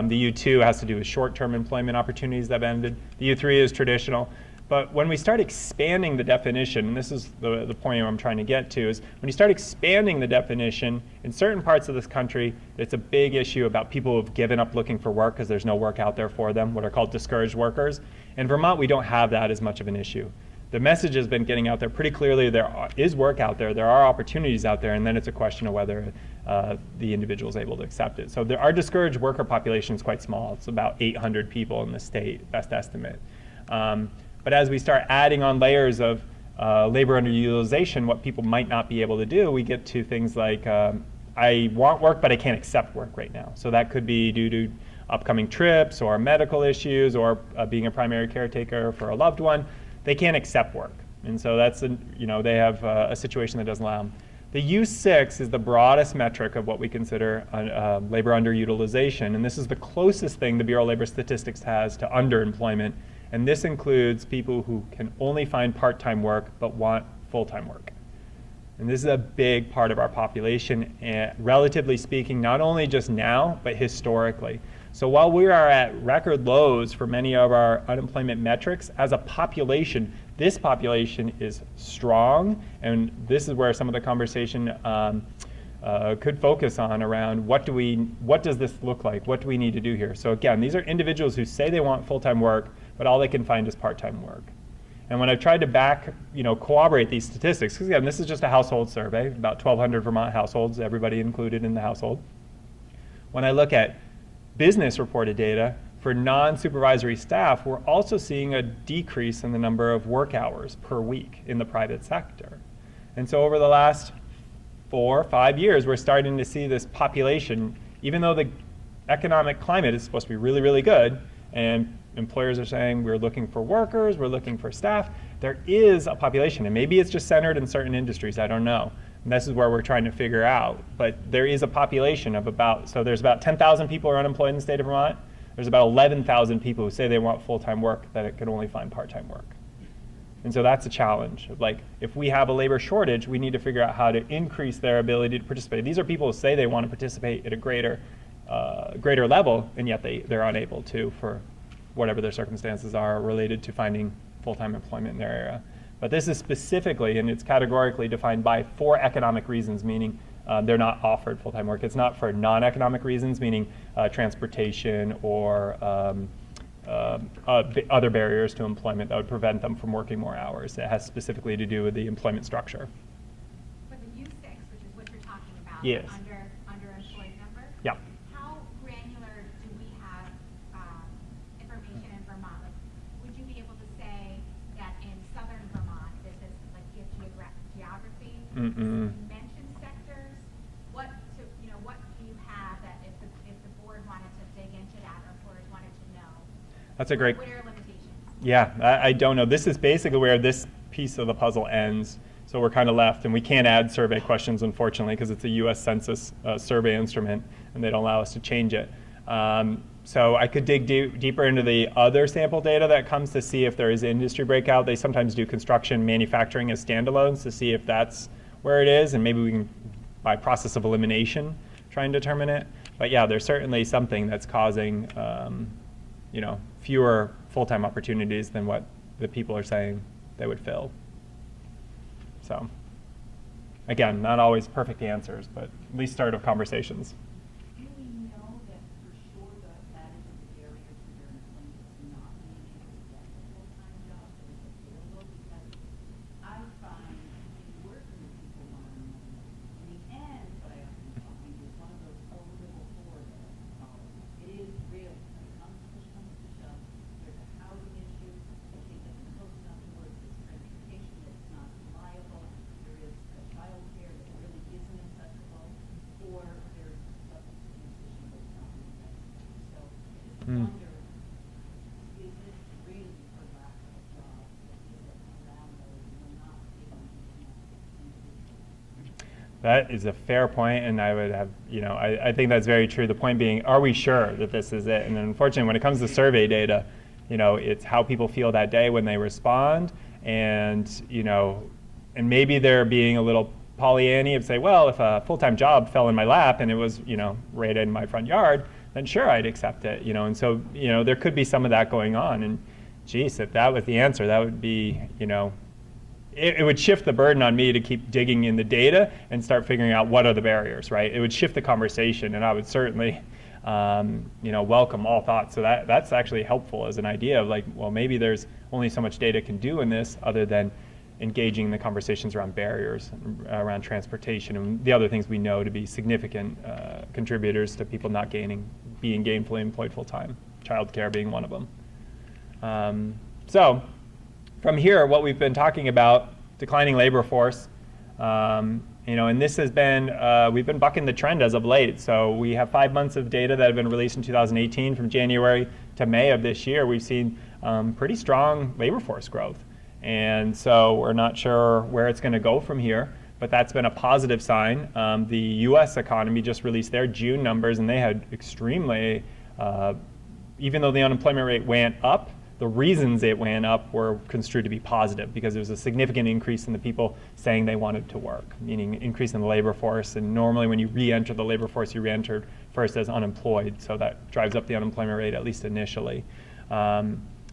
The U2 has to do with short-term employment opportunities that have ended. The U3 is traditional. But when we start expanding the definition, and this is the point I'm trying to get to, is when you start expanding the definition, in certain parts of this country, it's a big issue about people who have given up looking for work because there's no work out there for them, what are called discouraged workers. In Vermont, we don't have that as much of an issue. The message has been getting out there pretty clearly. There is work out there, there are opportunities out there, and then it's a question of whether the individual is able to accept it. So our discouraged worker population is quite small. It's about 800 people in the state, best estimate. But as we start adding on layers of labor underutilization, what people might not be able to do, we get to things like, I want work, but I can't accept work right now. So that could be due to upcoming trips or medical issues or being a primary caretaker for a loved one. They can't accept work. And so that's, they have a situation that doesn't allow them. The U6 is the broadest metric of what we consider labor underutilization. And this is the closest thing the Bureau of Labor Statistics has to underemployment. And this includes people who can only find part-time work but want full-time work. And this is a big part of our population, relatively speaking, not only just now, but historically. So while we are at record lows for many of our unemployment metrics, as a population, this population is strong, and this is where some of the conversation could focus on around what does this look like? What do we need to do here? So again, these are individuals who say they want full-time work, but all they can find is part-time work. And when I've tried to corroborate these statistics, because again, this is just a household survey, about 1,200 Vermont households, everybody included in the household. When I look at business reported data for non-supervisory staff, we're also seeing a decrease in the number of work hours per week in the private sector. And so over the last 4 or 5 years, we're starting to see this population, even though the economic climate is supposed to be really, really good, and employers are saying we're looking for workers, we're looking for staff, there is a population, and maybe it's just centered in certain industries, I don't know. And this is where we're trying to figure out, but there is a population of there's about 10,000 people who are unemployed in the state of Vermont. There's about 11,000 people who say they want full-time work that can only find part-time work. And so that's a challenge. If we have a labor shortage, we need to figure out how to increase their ability to participate. These are people who say they want to participate at a greater level, and yet they're unable to for whatever their circumstances are related to finding full-time employment in their area. But this is specifically, and it's categorically defined by 4 economic reasons, meaning they're not offered full-time work. It's not for non-economic reasons, meaning transportation or other barriers to employment that would prevent them from working more hours. It has specifically to do with the employment structure. For the U6, which is what you're talking about, Yes. underemployed number, Yeah. how granular do we have information in Vermont? Would you be able to say that in southern Vermont, this is give geography, mention sectors? What do you have that if the board wanted to dig into that or employers wanted to know? That's a great. What are limitations? Yeah, I don't know. This is basically where this piece of the puzzle ends. So we're kind of left, and we can't add survey questions, unfortunately, because it's a U.S. Census survey instrument, and they don't allow us to change it. So I could dig deeper into the other sample data that comes to see if there is industry breakout. They sometimes do construction, manufacturing as standalones to see if that's where it is, and maybe we can, by process of elimination, try and determine it. But yeah, there's certainly something that's causing fewer full-time opportunities than what the people are saying they would fill. So again, not always perfect answers, but at least start of conversations. Do we know that for sure that is a barrier to their employees not being able to get the full-time job that is available? Because I find in working with people one-on-one, in the end, what I often find is one of those old little four that it is real. When it comes to shove, there's a housing issue, they can't get them close enough to work, there's transportation that's not reliable, there is child care that really isn't accessible, or there's a substance abuse issue that's not being recognized. So I just wonder, is this really for lack of a job that people around those and we're not giving enough? That is a fair point, and I would have, I think that's very true. The point being, are we sure that this is it? And unfortunately, when it comes to survey data, it's how people feel that day when they respond, and and maybe they're being a little Pollyanny of say, well, if a full-time job fell in my lap and it was, right in my front yard, then sure, I'd accept it, and so, there could be some of that going on, and geez, if that was the answer, that would be, it would shift the burden on me to keep digging in the data and start figuring out what are the barriers, right? It would shift the conversation, and I would certainly, welcome all thoughts. So that's actually helpful as an idea of like, well, maybe there's only so much data can do in this other than engaging in the conversations around barriers, around transportation, and the other things we know to be significant contributors to people not being gainfully employed full-time, childcare being one of them. So from here, what we've been talking about, declining labor force, and this has been, we've been bucking the trend as of late. So we have 5 months of data that have been released in 2018. From January to May of this year, we've seen pretty strong labor force growth. And so we're not sure where it's going to go from here, but that's been a positive sign. The U.S. economy just released their June numbers, and they had extremely, even though the unemployment rate went up, the reasons it went up were construed to be positive because there was a significant increase in the people saying they wanted to work, meaning increase in the labor force. And normally when you re-enter the labor force, you re-entered first as unemployed, so that drives up the unemployment rate, at least initially.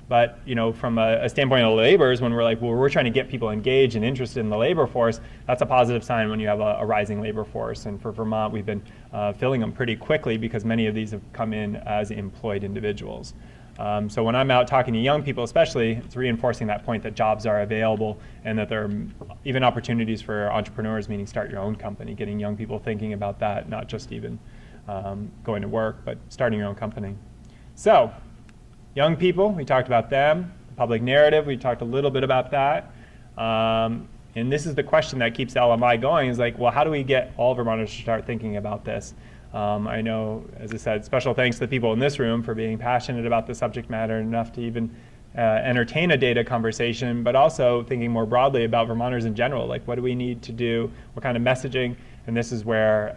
But from a standpoint of laborers, when we're like, well, we're trying to get people engaged and interested in the labor force, that's a positive sign when you have a rising labor force. And for Vermont, we've been filling them pretty quickly because many of these have come in as employed individuals. So when I'm out talking to young people especially, it's reinforcing that point that jobs are available and that there are even opportunities for entrepreneurs, meaning start your own company, getting young people thinking about that, not just even going to work, but starting your own company. So young people, we talked about them. The public narrative, we talked a little bit about that. And this is the question that keeps LMI going, is like, well, how do we get all Vermonters to start thinking about this? I know, as I said, special thanks to the people in this room for being passionate about the subject matter enough to even entertain a data conversation, but also thinking more broadly about Vermonters in general, like what do we need to do, what kind of messaging, and this is where,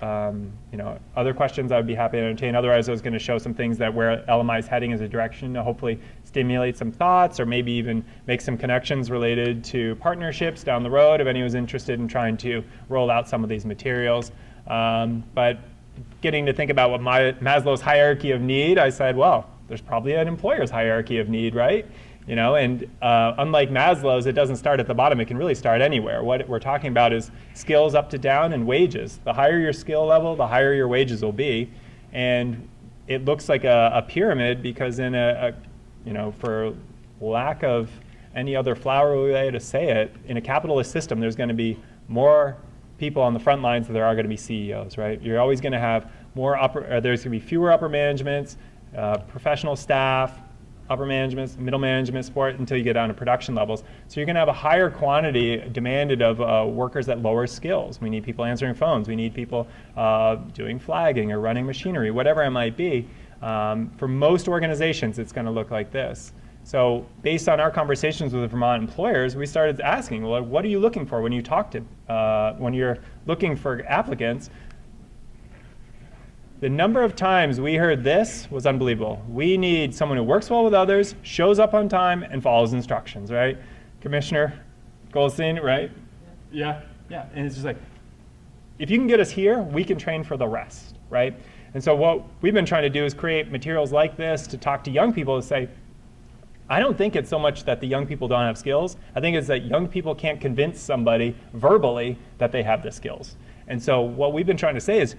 other questions I would be happy to entertain. Otherwise, I was going to show some things that where LMI is heading as a direction to hopefully stimulate some thoughts or maybe even make some connections related to partnerships down the road if anyone's interested in trying to roll out some of these materials. But getting to think about what Maslow's hierarchy of need, I said, well, there's probably an employer's hierarchy of need, right? And unlike Maslow's, it doesn't start at the bottom. It can really start anywhere. What we're talking about is skills up to down and wages. The higher your skill level, the higher your wages will be. And it looks like a pyramid because in for lack of any other flowery way to say it, in a capitalist system, there's going to be more people on the front lines than there are going to be CEOs, right? You're always going to have there's going to be fewer upper managements, professional staff, upper managements, middle management support until you get down to production levels. So you're going to have a higher quantity demanded of workers at lower skills. We need people answering phones. We need people doing flagging or running machinery, whatever it might be. For most organizations, it's going to look like this. So based on our conversations with Vermont employers, we started asking, well, what are you looking for when you talk to, when you're looking for applicants? The number of times we heard this was unbelievable. We need someone who works well with others, shows up on time, and follows instructions, right? Commissioner Goldstein, right? Yeah, yeah. And it's just like, if you can get us here, we can train for the rest, right? And so what we've been trying to do is create materials like this to talk to young people to say, I don't think it's so much that the young people don't have skills. I think it's that young people can't convince somebody verbally that they have the skills. And so what we've been trying to say is,